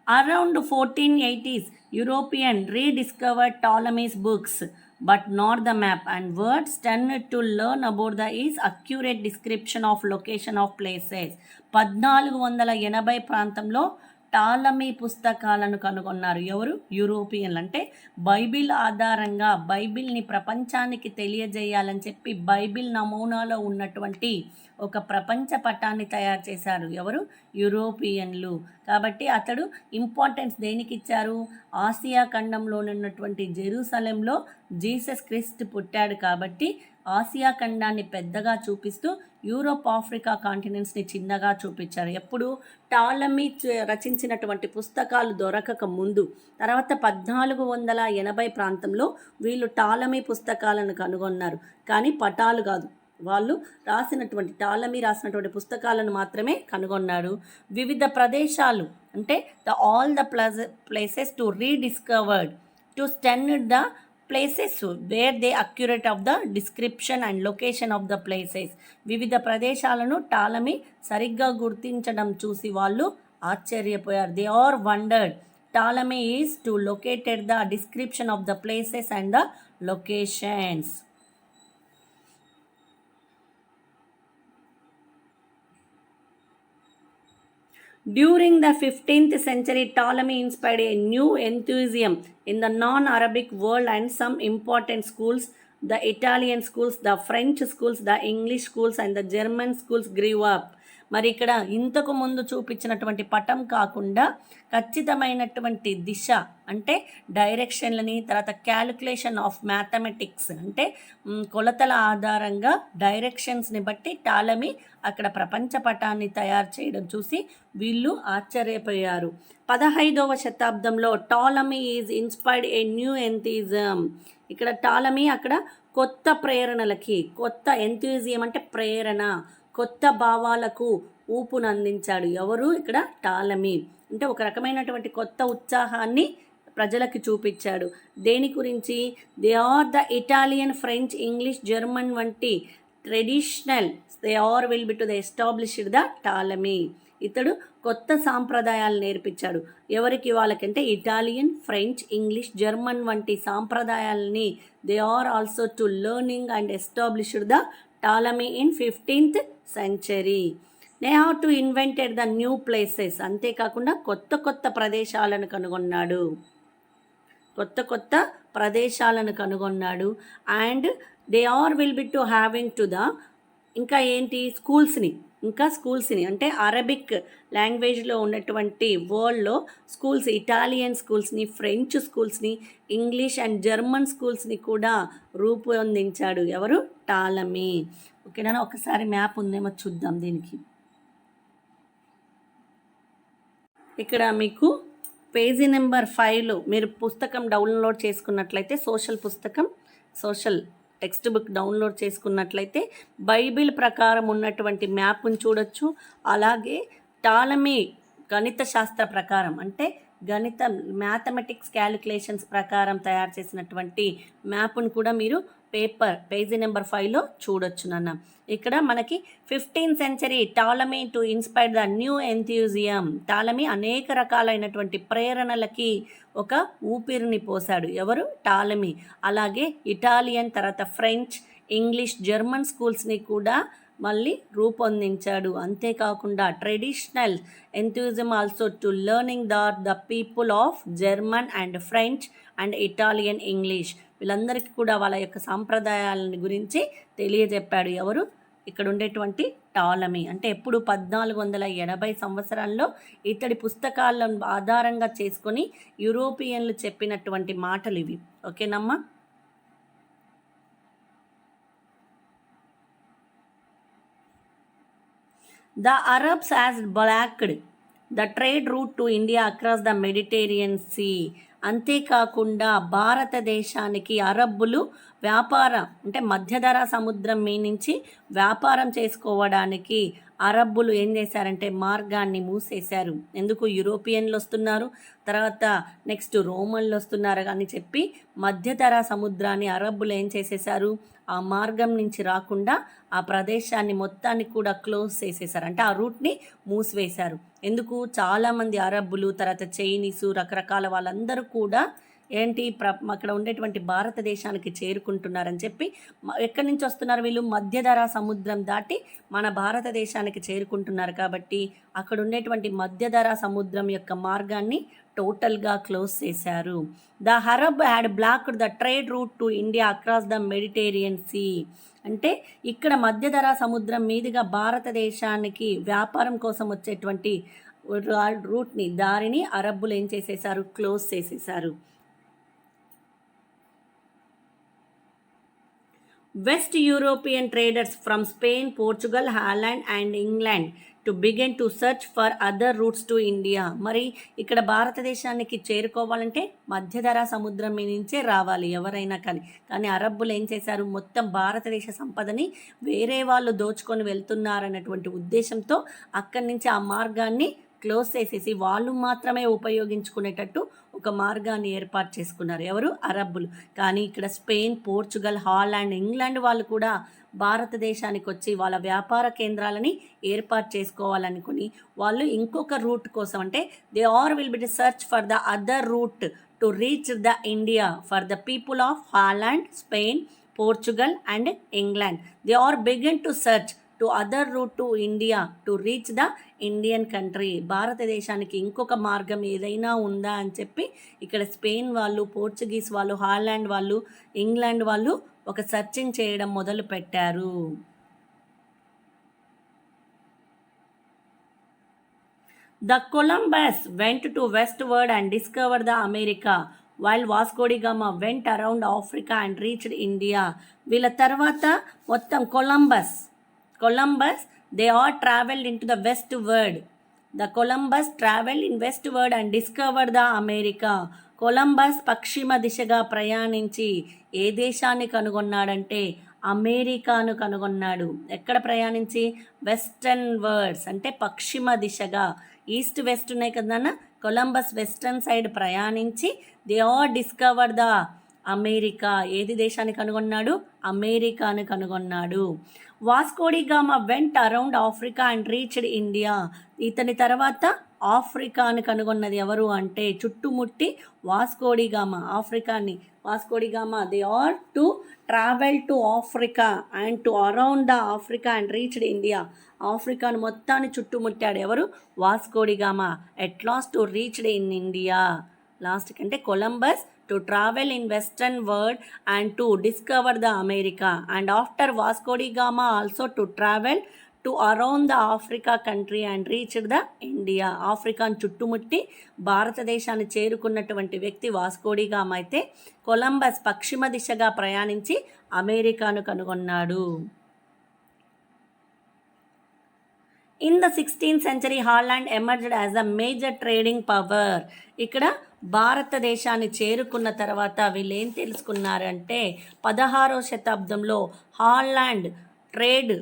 Around 1480s, European rediscovered Ptolemy's books, but not the map, and words turned to learn about the is accurate description of location of places. 1480 ప్రాంతంలో Ptolemy పుస్తకాలను కనుగొన్నారు. ఎవరు? యూరోపియన్లు. అంటే బైబిల్ ఆధారంగా బైబిల్ని ప్రపంచానికి తెలియజేయాలని చెప్పి బైబిల్ నమూనాలో ఉన్నటువంటి ఒక ప్రపంచ పటాన్ని తయారు చేశారు. ఎవరు? యూరోపియన్లు. కాబట్టి అతడు ఇంపార్టెన్స్ దేనికి ఇచ్చారు? ఆసియా ఖండంలో ఉన్నటువంటి జెరూసలేంలో జీసస్ క్రిస్ట్ పుట్టాడు కాబట్టి ఆసియా ఖండాన్ని పెద్దగా చూపిస్తూ యూరోప్, ఆఫ్రికా కాంటినెంట్స్ని చిన్నగా చూపించారు. ఎప్పుడు? టాలమీ రచించినటువంటి పుస్తకాలు దొరకక ముందు. తర్వాత 1480 ప్రాంతంలో వీళ్ళు టాలమీ పుస్తకాలను కనుగొన్నారు. కానీ పటాలు కాదు, వాళ్ళు టాలమీ రాసినటువంటి పుస్తకాలను మాత్రమే కనుగొన్నాడు. వివిధ ప్రదేశాలు అంటే all the places to rediscovered to stand the places where they accurate of the description and location of the places. వివిధ ప్రదేశాలను టాలమీ సరిగ్గా గుర్తించడం చూసి వాళ్ళు ఆశ్చర్యపోయారు. They are wondered Ptolemy is to located the description of the places and the locations. During the 15th century, Ptolemy inspired a new enthusiasm in the non-Arabic world and some important schools, the Italian schools, the French schools, the English schools and the German schools grew up. మరి ఇక్కడ ఇంతకు ముందు చూపించినటువంటి పటం కాకుండా ఖచ్చితమైనటువంటి దిశ అంటే డైరెక్షన్లని, తర్వాత క్యాలిక్యులేషన్ ఆఫ్ మ్యాథమెటిక్స్ అంటే కొలతల ఆధారంగా డైరెక్షన్స్ని బట్టి టాలమీ అక్కడ ప్రపంచ పటాన్ని తయారు చేయడం చూసి వీళ్ళు ఆశ్చర్యపోయారు. 15వ శతాబ్దంలో Ptolemy is inspired a new enthusiasm. ఇక్కడ టాలమీ అక్కడ కొత్త ప్రేరణలకి, కొత్త ఎంథూజియం అంటే ప్రేరణ, కొత్త భావాలకు ఊపునందించాడు. ఎవరు ఇక్కడ? టాలమీ. అంటే ఒక రకమైనటువంటి కొత్త ఉత్సాహాన్ని ప్రజలకి చూపించాడు. దేని గురించి? They are the Italian, French, English, German వంటి traditional they are will be to the established the Ptolemy. ఇతడు కొత్త సాంప్రదాయాలు నేర్పించాడు. ఎవరికి? వాళ్ళకంటే ఇటాలియన్, ఫ్రెంచ్, ఇంగ్లీష్, జర్మన్ వంటి సాంప్రదాయాలని they are also to learning and established the Ptolemy in 15th century. They have to invented the new places. అంతేకాకుండా కొత్త కొత్త ప్రదేశాలను కనుగొన్నాడు. And they are will be to having to the ఇంకా స్కూల్స్ని అంటే అరబిక్ లాంగ్వేజ్లో ఉన్నటువంటి వరల్డ్లో స్కూల్స్, ఇటాలియన్ స్కూల్స్ని, ఫ్రెంచ్ స్కూల్స్ని, ఇంగ్లీష్ అండ్ జర్మన్ స్కూల్స్ని కూడా రూపొందించాడు. ఎవరు? టాలమీ. ఓకేనా? ఒకసారి మ్యాప్ ఉందేమో చూద్దాం దీనికి. ఇక్కడ మీకు పేజీ నెంబర్ 5లో మీరు పుస్తకం డౌన్లోడ్ చేసుకున్నట్లయితే, సోషల్ టెక్స్ట్ బుక్ డౌన్లోడ్ చేసుకున్నట్లయితే బైబిల్ ప్రకారం ఉన్నటువంటి మ్యాప్ను చూడొచ్చు. అలాగే టాలమీ గణిత శాస్త్ర ప్రకారం అంటే మ్యాథమెటిక్స్ క్యాలిక్యులేషన్స్ ప్రకారం తయారు చేసినటువంటి మ్యాప్ను కూడా మీరు పేజీ నెంబర్ 5లో చూడొచ్చు నాన్న. ఇక్కడ మనకి 15th century Ptolemy to inspire the new enthusiasm. Ptolemy అనేక రకాలైనటువంటి ప్రేరణలకి ఒక ఊపిరిని పోశాడు. ఎవరు? టాలమీ. అలాగే ఇటాలియన్, తర్వాత ఫ్రెంచ్, ఇంగ్లీష్, జర్మన్ స్కూల్స్ని కూడా మళ్ళీ రూపొందించాడు. అంతేకాకుండా traditional enthusiasm also to learning the people of German and French and Italian, English వీళ్ళందరికీ కూడా వాళ్ళ యొక్క సాంప్రదాయాలని గురించి తెలియజెప్పాడు. ఎవరు? ఇక్కడ ఉండేటువంటి టాలమీ. అంటే ఎప్పుడు 1480 సంవత్సరాల్లో ఇతడి పుస్తకాలను ఆధారంగా చేసుకొని యూరోపియన్లు చెప్పినటువంటి మాటలు ఇవి. ఓకేనమ్మా? The Arabs has blocked the trade route to India across the Mediterranean Sea. అంతేకాకుండా భారతదేశానికి అరబ్బులు అంటే మధ్యధరా సముద్రం మీ నుంచి వ్యాపారం చేసుకోవడానికి అరబ్బులు ఏం చేశారంటే మార్గాన్ని మూసేశారు. ఎందుకు? యూరోపియన్లు వస్తున్నారు, తర్వాత నెక్స్ట్ రోమన్లు వస్తున్నారు అని చెప్పి మధ్యధరా సముద్రాన్ని అరబ్బులు ఏం చేసేశారు? ఆ మార్గం నుంచి రాకుండా ఆ ప్రదేశాన్ని మొత్తాన్ని కూడా క్లోజ్ చేసేసారు. అంటే ఆ రూట్ని మూసివేశారు. ఎందుకు? చాలామంది అరబ్బులు, తర్వాత చైనీసు, రకరకాల వాళ్ళందరూ కూడా అక్కడ ఉండేటువంటి భారతదేశానికి చేరుకుంటున్నారని చెప్పి ఎక్కడి నుంచి వస్తున్నారు వీళ్ళు? మధ్యధరా సముద్రం దాటి మన భారతదేశానికి చేరుకుంటున్నారు. కాబట్టి అక్కడ ఉండేటువంటి మధ్యధరా సముద్రం యొక్క మార్గాన్ని టోటల్గా క్లోజ్ చేశారు. The Arab had blocked the trade route to India across the Mediterranean sea. అంటే ఇక్కడ మధ్యధరా సముద్రం మీదుగా భారతదేశానికి వ్యాపారం కోసం వచ్చేటువంటి దారిని అరబ్బులు ఏం చేసేసారు? క్లోజ్ చేసేసారు. West European traders from Spain, Portugal, Holland and England to begin to search for other routes to India. మరి ఇక్కడ భారతదేశానికి చేరుకోవాలంటే మధ్యధరా సముద్రం మీద నుంచే రావాలి ఎవరైనా కానీ అరబ్బులు ఏం చేశారు, మొత్తం భారతదేశ సంపదని వేరే వాళ్ళు దోచుకొని వెళ్తున్నారన్నటువంటి ఉద్దేశంతో అక్కడి నుంచి ఆ మార్గాన్ని క్లోజ్ చేసేసి వాళ్ళు మాత్రమే ఉపయోగించుకునేటట్టు ఒక మార్గాన్ని ఏర్పాటు చేసుకున్నారు. ఎవరు? అరబ్బులు. కానీ ఇక్కడ స్పెయిన్, పోర్చుగల్, హాలాండ్, ఇంగ్లాండ్ వాళ్ళు కూడా భారతదేశానికి వచ్చి వాళ్ళ వ్యాపార కేంద్రాలని ఏర్పాటు చేసుకోవాలనుకుని వాళ్ళు ఇంకొక రూట్ కోసం, అంటే they are will be to search for the other route to reach the India for the people of Holland, Spain, Portugal and England. They are begin to search to other route to India to reach the Indian country. భారతదేశానికి ఇంకొక మార్గం ఏదైనా ఉందా అని చెప్పి ఇక్కడ Spain వాళ్ళు, Portuguese వాళ్ళు, హాలాండ్ వాళ్ళు, ఇంగ్లాండ్ వాళ్ళు ఒక సర్చింగ్ చేయడం మొదలు పెట్టారు. The Columbus went to westward and discovered the America, while Vasco da Gama went around Africa and reached India. వీళ్ళ తర్వాత మొత్తం Columbus, they all traveled into the westward. The Columbus traveled in westward and discovered the America. Columbus పశ్చిమ దిశగా ప్రయాణించి ఏ దేశాన్ని కనుగొన్నాడంటే అమెరికాను కనుగొన్నాడు. ఎక్కడ ప్రయాణించి? వెస్టర్న్ వర్డ్స్ అంటే పశ్చిమ దిశగా. ఈస్ట్ వెస్ట్ ఉన్నాయి కదా, కొలంబస్ వెస్టర్న్ సైడ్ ప్రయాణించి they are discover the America. ఏది దేశాన్ని కనుగొన్నాడు? అమెరికాను కనుగొన్నాడు. Vasco da Gama went around Africa and reached India. ఇతని తర్వాత ఆఫ్రికాను కనుగొన్నది ఎవరు అంటే చుట్టుముట్టి వాస్కో డి గామా ఆఫ్రికాని. Vasco da Gama they are to travel to Africa and to around the Africa and reached India. ఆఫ్రికాను మొత్తాన్ని చుట్టుముట్టాడు ఎవరు? Vasco da Gama. At last to reached in India. Last కంటే Columbus to travel in western world and to discover the America, and after Vasco da Gama also to travel to around the Africa country and reached the India. ఆఫ్రికాను చుట్టుముట్టి భారతదేశాన్ని చేరుకున్నటువంటి వ్యక్తి Vasco da gamma అయితే Columbus పశ్చిమ దిశగా ప్రయాణించి అమెరికాను కనుగొన్నాడు. In the 16th century, Holland emerged as a major trading power. ఇక్కడ భారతదేశాన్ని చేరుకున్న తర్వాత వీళ్ళు ఏం తెలుసుకున్నారంటే 16వ శతాబ్దంలో హాలాండ్ ట్రేడ్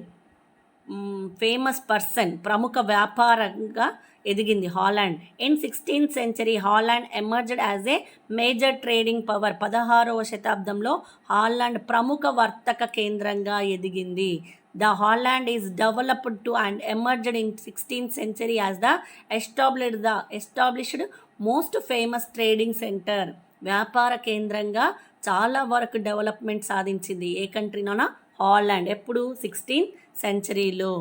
ఫేమస్ పర్సన్, ప్రముఖ వ్యాపారంగా ఎదిగింది Holland. In 16th century, Holland emerged as a major trading power. 16వ శతాబ్దంలో హాలాండ్ ప్రముఖ వర్తక కేంద్రంగా ఎదిగింది. The Holland is developed to and emerged in 16th century as the established most famous trading center. వ్యాపార కేంద్రంగా చాలా వరకు డెవలప్మెంట్ సాధించింది. ఏ కంట్రీనోనా? హాలాండ్. ఎప్పుడు? 16th centuryలో.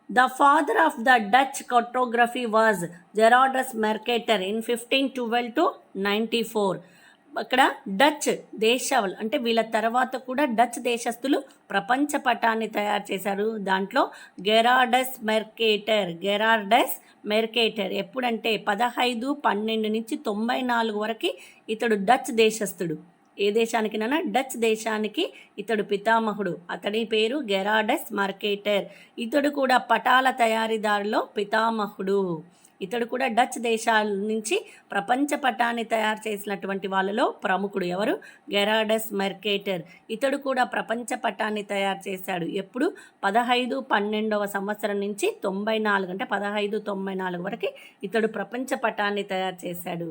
The father of the Dutch cartography was Gerardus Mercator in 1512 to 94. అక్కడ Dutch దేశాలు అంటే వీళ్ళ తర్వాత కూడా డచ్ దేశస్తులు ప్రపంచ పటాన్ని తయారు చేశారు. దాంట్లో గెరార్డస్ మెర్కేటర్ ఎప్పుడంటే 1512 నుంచి 94 వరకు ఇతడు డచ్ దేశస్థుడు. ఏ దేశానికి నాన్న? డచ్ దేశానికి ఇతడు పితామహుడు. అతడి పేరు గెరార్డస్ మెర్కేటర్. ఇతడు కూడా పటాల తయారీదారులో పితామహుడు. ఇతడు కూడా డచ్ దేశాల నుంచి ప్రపంచ పటాన్ని తయారు చేసినటువంటి వాళ్ళలో ప్రముఖుడు. ఎవరు? గెరార్డస్ మెర్కేటర్. ఇతడు కూడా ప్రపంచ పటాన్ని తయారు చేశాడు. ఎప్పుడు? 1512వ సంవత్సరం నుంచి 94 అంటే 1594 వరకు ఇతడు ప్రపంచ పటాన్ని తయారు చేశాడు.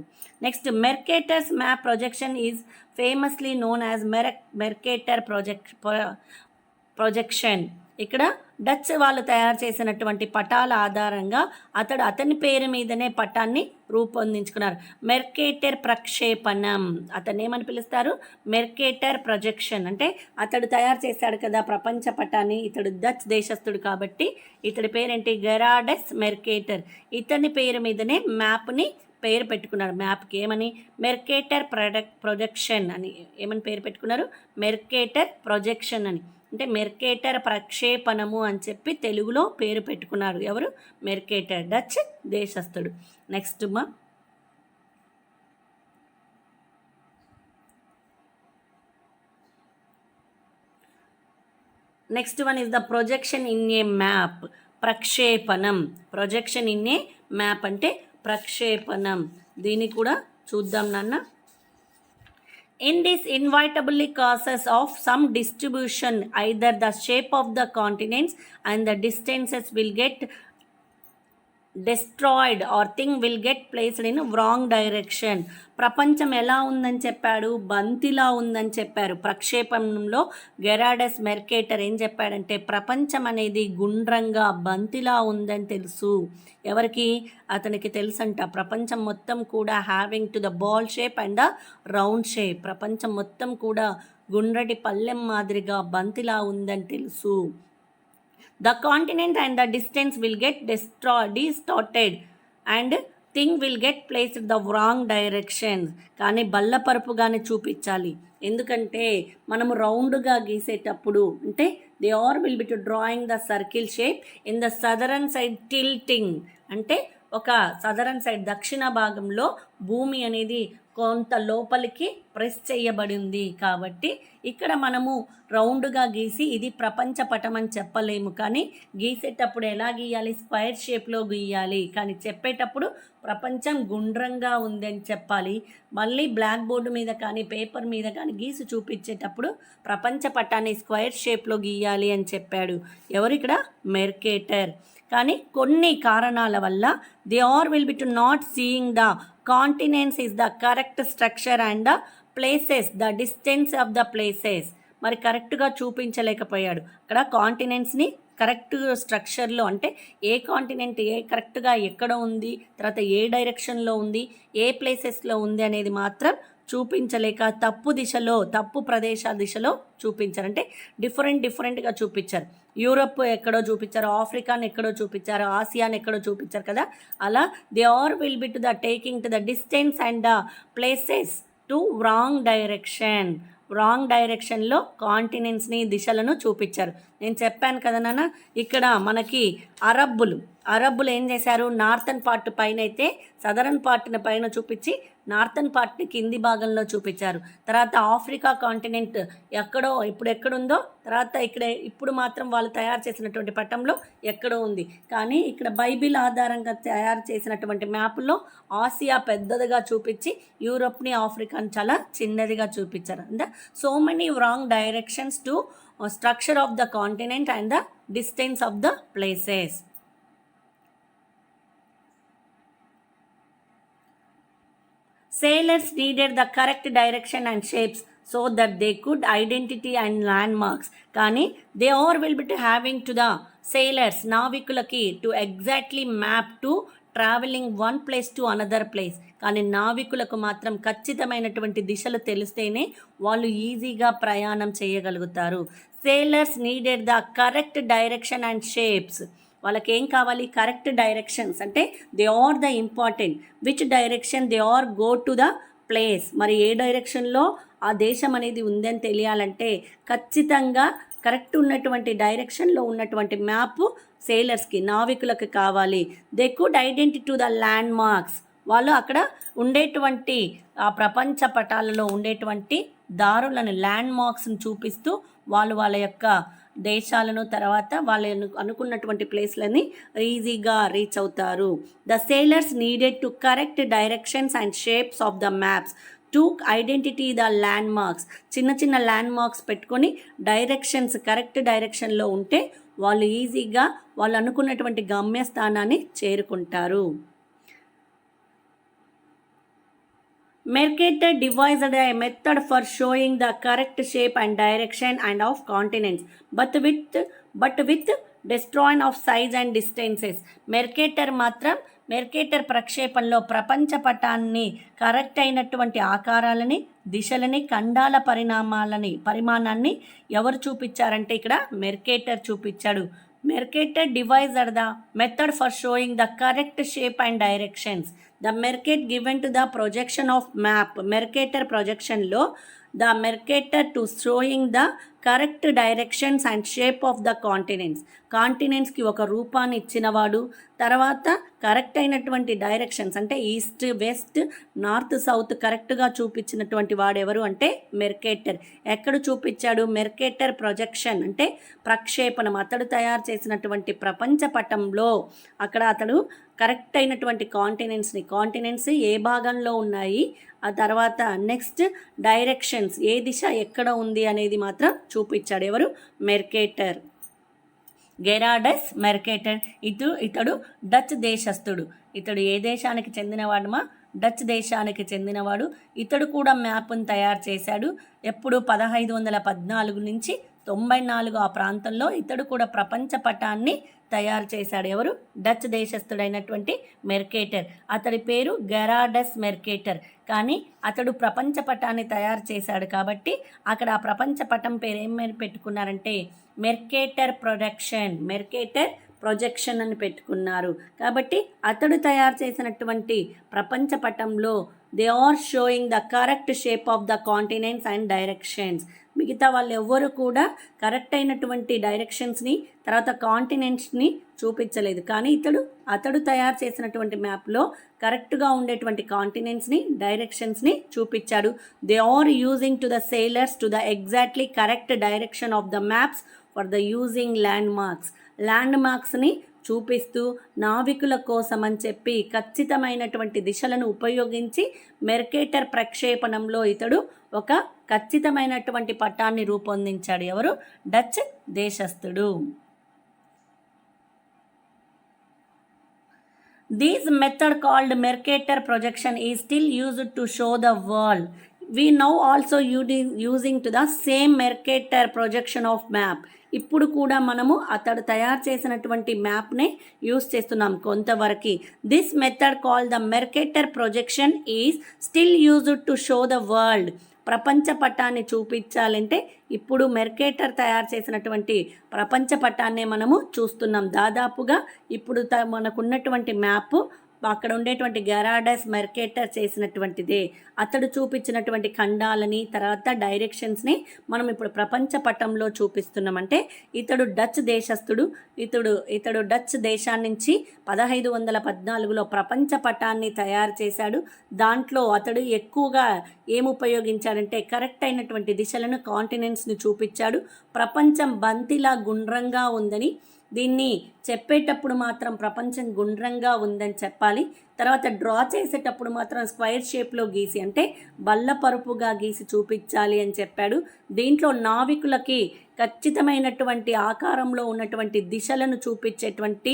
Next, Mercator's map projection is famously known as Mercator projection. ఇక్కడ డచ్ వాళ్ళు తయారు చేసినటువంటి పటాల ఆధారంగా అతని పేరు మీదనే పటాన్ని రూపొందించుకున్నారు. మెర్కేటర్ ప్రక్షేపణం. అతన్ని ఏమని పిలుస్తారు? Mercator projection. అంటే అతడు తయారు చేశాడు కదా ప్రపంచ పటాన్ని. ఇతడు డచ్ దేశస్థుడు కాబట్టి ఇతడి పేరేంటి? గెరార్డస్ మెర్కేటర్. ఇతని పేరు మీదనే మ్యాప్ని పేరు పెట్టుకున్నారు. మ్యాప్కి ఏమని? మెర్కేటర్ ప్రొజెక్షన్ అని ఏమని పేరు పెట్టుకున్నారు? మెర్కేటర్ ప్రొజెక్షన్ అని. అంటే మెర్కేటర్ ప్రక్షేపణము అని చెప్పి తెలుగులో పేరు పెట్టుకున్నారు. ఎవరు? మెర్కేటర్, డచ్ దేశస్థుడు. Next next one is the projection in a map. ప్రక్షేపణం. ప్రొజెక్షన్ ఇన్ ఏ మ్యాప్ అంటే ప్రక్షేపణం. దీన్ని కూడా చూద్దాం నాన్న. In this inevitably causes of some distribution, either the shape of the continents and the distances will get destroyed or thing will get placed in wrong direction. ప్రపంచం ఎలా ఉందని చెప్పాడు? బంతిలా ఉందని చెప్పారు. ప్రక్షేపణంలో గెరాడస్ మెర్కేటర్ ఏం చెప్పాడంటే ప్రపంచం అనేది గుండ్రంగా బంతిలా ఉందని తెలుసు. ఎవరికి? అతనికి తెలుసంట. ప్రపంచం మొత్తం కూడా having to the ball shape and the round shape. ప్రపంచం మొత్తం కూడా గుండ్రటి పళ్ళెం మాదిరిగా బంతిలా ఉందని తెలుసు. The continent and the distance will get distorted and thing will get placed the wrong direction. కానీ బల్లపరుపుగానే చూపించాలి. ఎందుకంటే మనము రౌండ్గా గీసేటప్పుడు అంటే they are will be to drawing the circle shape in the southern side tilting. అంటే ఒక సదరన్ సైడ్ దక్షిణ భాగంలో భూమి అనేది కొంత లోపలికి ప్రెస్ చేయబడింది. కాబట్టి ఇక్కడ మనము రౌండ్గా గీసి ఇది ప్రపంచ పటం అని చెప్పలేము. కానీ గీసేటప్పుడు ఎలా గీయాలి? స్క్వేర్ షేప్లో గీయాలి. కానీ చెప్పేటప్పుడు ప్రపంచం గుండ్రంగా ఉందని చెప్పాలి. మళ్ళీ బ్లాక్ బోర్డు మీద కానీ పేపర్ మీద కానీ గీసి చూపించేటప్పుడు ప్రపంచ పటాన్ని స్క్వేర్ షేప్లో గీయాలి అని చెప్పాడు. ఎవరు ఇక్కడ? మెర్కేటర్. కానీ కొన్ని కారణాల వల్ల they are will be to not seeing the continents is the correct structure and the places the distance of the places. మరి కరెక్ట్గా చూపించలేకపోయాడు. అక్కడ కాంటినెంట్స్ని కరెక్ట్ స్ట్రక్చర్లో అంటే ఏ కాంటినెంట్ కరెక్ట్గా ఎక్కడ ఉంది, తర్వాత ఏ డైరెక్షన్లో ఉంది, ఏ ప్లేసెస్లో ఉంది అనేది మాత్రం చూపించలేక తప్పు ప్రదేశాల దిశలో చూపించారు. అంటే డిఫరెంట్గా చూపించారు. యూరప్ ఎక్కడో చూపించారు, ఆఫ్రికాని ఎక్కడో చూపించారు, ఆసియాని ఎక్కడో చూపించారు కదా. అలా they are will be to the taking to the distance and the places to wrong డైరెక్షన్లో కాంటినెంట్స్ని దిశలను చూపించారు. నేను చెప్పాను కదా నాన్న, ఇక్కడ మనకి అరబ్బులు ఏం చేశారు? నార్థన్ పార్ట్ పైన అయితే సదరన్ పార్ట్ని పైన చూపించి నార్థన్ పార్ట్ని కింది భాగంలో చూపించారు. తర్వాత ఆఫ్రికా కాంటినెంట్ ఎక్కడుందో తర్వాత ఇప్పుడు మాత్రం వాళ్ళు తయారు చేసినటువంటి పటంలో ఎక్కడో ఉంది. కానీ ఇక్కడ బైబిల్ ఆధారంగా తయారు చేసినటువంటి మ్యాప్లో ఆసియా పెద్దదిగా చూపించి యూరోప్ని ఆఫ్రికాని చాలా చిన్నదిగా చూపించారు. అంటే so many wrong directions to structure of the continent and the distance of the places. Sailors needed the correct direction and shapes so that they could identity and landmarks. కానీ they all will be having to the sailors నావికులకి to exactly map to travelling one place to another place. కానీ నావికులకు మాత్రం ఖచ్చితమైనటువంటి దిశలు తెలిస్తేనే వాళ్ళు ఈజీగా ప్రయాణం చేయగలుగుతారు. Sailors needed the correct direction and shapes. వాళ్ళకి ఏం కావాలి? Correct directions. అంటే they are the important. Which direction they are go to the place. మరి ఏ డైరెక్షన్లో ఆ దేశం అనేది ఉందని తెలియాలంటే ఖచ్చితంగా కరెక్ట్ ఉన్నటువంటి డైరెక్షన్లో ఉన్నటువంటి మ్యాప్ సేలర్స్కి నావికులకు కావాలి. They could identity to the land marks. వాళ్ళు అక్కడ ఉండేటువంటి ఆ ప్రపంచ పటాలలో ఉండేటువంటి దారులను ల్యాండ్ మార్క్స్ని చూపిస్తూ వాళ్ళ యొక్క దేశాలను తర్వాత వాళ్ళు అనుకున్నటువంటి ప్లేస్లని ఈజీగా రీచ్ అవుతారు. The sellers needed to correct directions and shapes of the maps to identity the land marks. చిన్న ల్యాండ్ మార్క్స్ పెట్టుకొని డైరెక్షన్స్ కరెక్ట్ డైరెక్షన్లో ఉంటే వాళ్ళు ఈజీగా వాళ్ళు అనుకున్నటువంటి గమ్యస్థానాన్ని చేరుకుంటారు. Mercator devised a method for showing the correct shape and direction and of continents, but with destroying of size and distances. Mercator ప్రక్షేపణలో ప్రపంచ పటాన్ని కరెక్ట్ అయినటువంటి ఆకారాలని, దిశలని, ఖండాల పరిమాణాన్ని ఎవరు చూపించారంటే ఇక్కడ మెర్కేటర్ చూపించాడు. Mercator devised the method for showing the correct shape and directions. The Mercator given to the projection of map. Mercator ప్రొజెక్షన్లో the Mercator to showing the correct directions and shape of the కాంటినెంట్స్కి ఒక రూపాన్ని ఇచ్చినవాడు, తర్వాత correct అయినటువంటి directions అంటే east west north south కరెక్ట్గా చూపించినటువంటి వాడు ఎవరు అంటే మెర్కేటర్. ఎక్కడ చూపించాడు? మెర్కేటర్ ప్రొజెక్షన్ అంటే ప్రక్షేపణం. అతడు తయారు చేసినటువంటి ప్రపంచ పటంలో అక్కడ అతడు కరెక్ట్ అయినటువంటి కాంటినెంట్స్ ఏ భాగంలో ఉన్నాయి, ఆ తర్వాత నెక్స్ట్ డైరెక్షన్స్ ఏ దిశ ఎక్కడ ఉంది అనేది మాత్రం చూపించాడు. ఎవరు? మెర్కేటర్. గెరాడస్ మెర్కేటర్. ఇతడు డచ్ దేశస్థుడు. ఇతడు ఏ దేశానికి చెందినవాడుమా? డచ్ దేశానికి చెందినవాడు. ఇతడు కూడా మ్యాప్ను తయారు చేశాడు. ఎప్పుడు 1514 నుంచి 94 ఆ ప్రాంతంలో ఇతడు కూడా ప్రపంచ పటాన్ని తయారు చేశాడు. ఎవరు? డచ్ దేశస్థుడైనటువంటి మెర్కేటర్. అతడి పేరు గెరాడస్ మెర్కేటర్. కానీ అతడు ప్రపంచ పటాన్ని తయారు చేశాడు కాబట్టి అక్కడ ఆ ప్రపంచ పటం పేరు ఏమని పెట్టుకున్నారంటే మెర్కేటర్ ప్రొజెక్షన్ అని పెట్టుకున్నారు. కాబట్టి అతడు తయారు చేసినటువంటి ప్రపంచ పటంలో they are showing the correct shape of the continents and directions. మిగతా వాళ్ళు ఎవ్వరు కూడా కరెక్ట్ అయినటువంటి డైరెక్షన్స్ని తర్వాత కాంటినెంట్స్ని చూపించలేదు. కానీ అతడు తయారు చేసినటువంటి మ్యాప్లో కరెక్ట్గా ఉండేటువంటి కాంటినెంట్స్ని డైరెక్షన్స్ని చూపించాడు. They are using to the sailors to the exactly correct direction of the maps for the using ల్యాండ్ మార్క్స్ని చూపిస్తూ నావికుల కోసం అని చెప్పి ఖచ్చితమైనటువంటి దిశలను ఉపయోగించి మెర్కేటర్ ప్రక్షేపణంలో ఇతడు ఒక ఖచ్చితమైనటువంటి పటాన్ని రూపొందించాడు. ఎవరు? Dutch దేశస్థుడు. This method called Mercator projection is still used to show the world. We now also using to the same Mercator projection of map. ఇప్పుడు కూడా మనము అతడు తయారు చేసినటువంటి మ్యాప్నే యూస్ చేస్తున్నాం కొంతవరకు. This method called the Mercator projection is still used to show the world. ప్రపంచ పటాన్ని చూపించాలంటే ఇప్పుడు మెర్కేటర్ తయారు చేసినటువంటి ప్రపంచ పటాన్నే మనము చూస్తున్నాం. దాదాపుగా ఇప్పుడు మనకున్నటువంటి మ్యాప్ అక్కడ ఉండేటువంటి గెరాడస్ మెర్కేటర్ చేసినటువంటిదే. అతడు చూపించినటువంటి ఖండాలని తర్వాత డైరెక్షన్స్ని మనం ఇప్పుడు ప్రపంచ పటంలో చూపిస్తున్నామంటే ఇతడు డచ్ దేశస్థుడు. ఇతడు డచ్ దేశాన్ని నుంచి 1514లో ప్రపంచ పటాన్ని తయారు చేశాడు. దాంట్లో అతడు ఎక్కువగా ఏం ఉపయోగించాడంటే కరెక్ట్ అయినటువంటి దిశలను కాంటినెంట్స్ని చూపించాడు. ప్రపంచం బంతిలా గుండ్రంగా ఉందని, దీన్ని చెప్పేటప్పుడు మాత్రం ప్రపంచం గుండ్రంగా ఉందని చెప్పాలి. తర్వాత డ్రా చేసేటప్పుడు మాత్రం స్క్వైర్ షేప్లో గీసి అంటే బల్లపరుపుగా గీసి చూపించాలి అని చెప్పాడు. దీంట్లో నావికులకి ఖచ్చితమైనటువంటి ఆకారంలో ఉన్నటువంటి దిశలను చూపించేటువంటి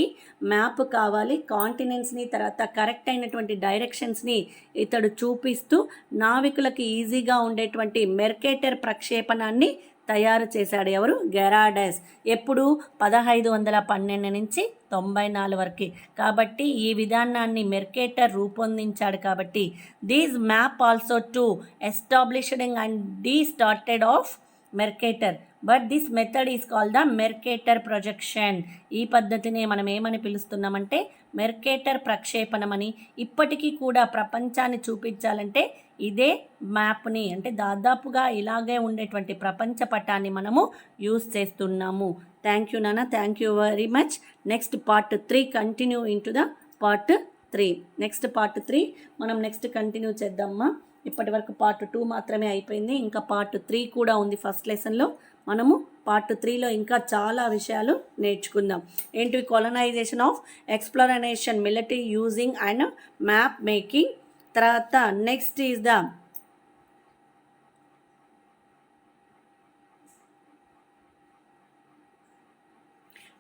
మ్యాప్ కావాలి. కాంటినెంట్స్ని తర్వాత కరెక్ట్ అయినటువంటి డైరెక్షన్స్ని ఇతడు చూపిస్తూ నావికులకి ఈజీగా ఉండేటువంటి మెర్కేటర్ ప్రక్షేపణాన్ని తయారు చేశాడు. ఎవరు? గెరాడస్. ఎప్పుడు 1512 నుంచి 94 వరకు. కాబట్టి ఈ విధానాన్ని మెర్కేటర్ రూపొందించాడు. కాబట్టి these map also to established and the started off Mercator, but this method is called the Mercator projection. ఈ పద్ధతిని మనం ఏమని పిలుస్తున్నామంటే మెర్కేటర్ ప్రక్షేపణమని. ఇప్పటికీ కూడా ప్రపంచాన్ని చూపించాలంటే ఇదే మ్యాప్ని అంటే దాదాపుగా ఇలాగే ఉండేటువంటి ప్రపంచ పటాన్ని మనము యూస్ చేస్తున్నాము. థ్యాంక్ యూ నాన్న, thank you very much. Next part 3 continue into the part 3. Next part 3 మనం నెక్స్ట్ కంటిన్యూ చేద్దామా. ఇప్పటి వరకు పార్ట్ 2 మాత్రమే అయిపోయింది. ఇంకా పార్ట్ 3 కూడా ఉంది. ఫస్ట్ లెసన్లో మనము పార్ట్ 3లో ఇంకా చాలా విషయాలు నేర్చుకుందాం. ఏంటివి? Colonization of exploration, military using and map making. తర్వాత next is the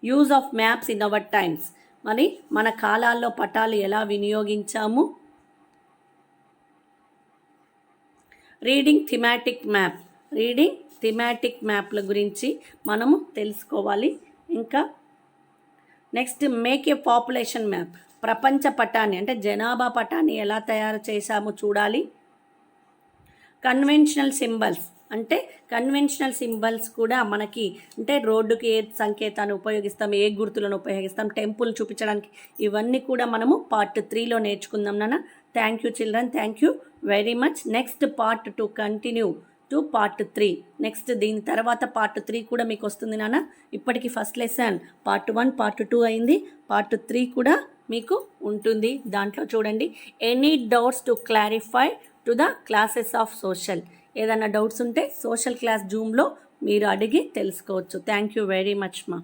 use of maps in our times. మరి మన కాలాల్లో పటాలు ఎలా వినియోగించాము. రీడింగ్ థిమాటిక్ మ్యాప్ల గురించి మనము తెలుసుకోవాలి. ఇంకా next make a population map. ప్రపంచ పటాన్ని అంటే జనాభా పటాన్ని ఎలా తయారు చేశామో చూడాలి. కన్వెన్షనల్ సింబల్స్ కూడా మనకి అంటే రోడ్డుకి ఏ సంకేతాన్ని ఉపయోగిస్తాం, ఏ గుర్తులను ఉపయోగిస్తాం, టెంపుల్ చూపించడానికి, ఇవన్నీ కూడా మనము పార్ట్ 3లో నేర్చుకుందాం నాన్న. Thank you children, thank you very much. Next part 2 continue to part 3. Next దీని తర్వాత పార్ట్ 3 కూడా మీకు వస్తుంది నాన్న. ఇప్పటికి ఫస్ట్ లెసన్ పార్ట్ 1 పార్ట్ 2 అయింది, పార్ట్ 3 కూడా మీకు ఉంటుంది. దాంట్లో చూడండి, any doubts to clarify to the classes of social. ఏదైనా డౌట్స్ ఉంటే సోషల్ క్లాస్ జూమ్లో మీరు అడిగి తెలుసుకోవచ్చు. థ్యాంక్ యూ వెరీ మచ్ మా.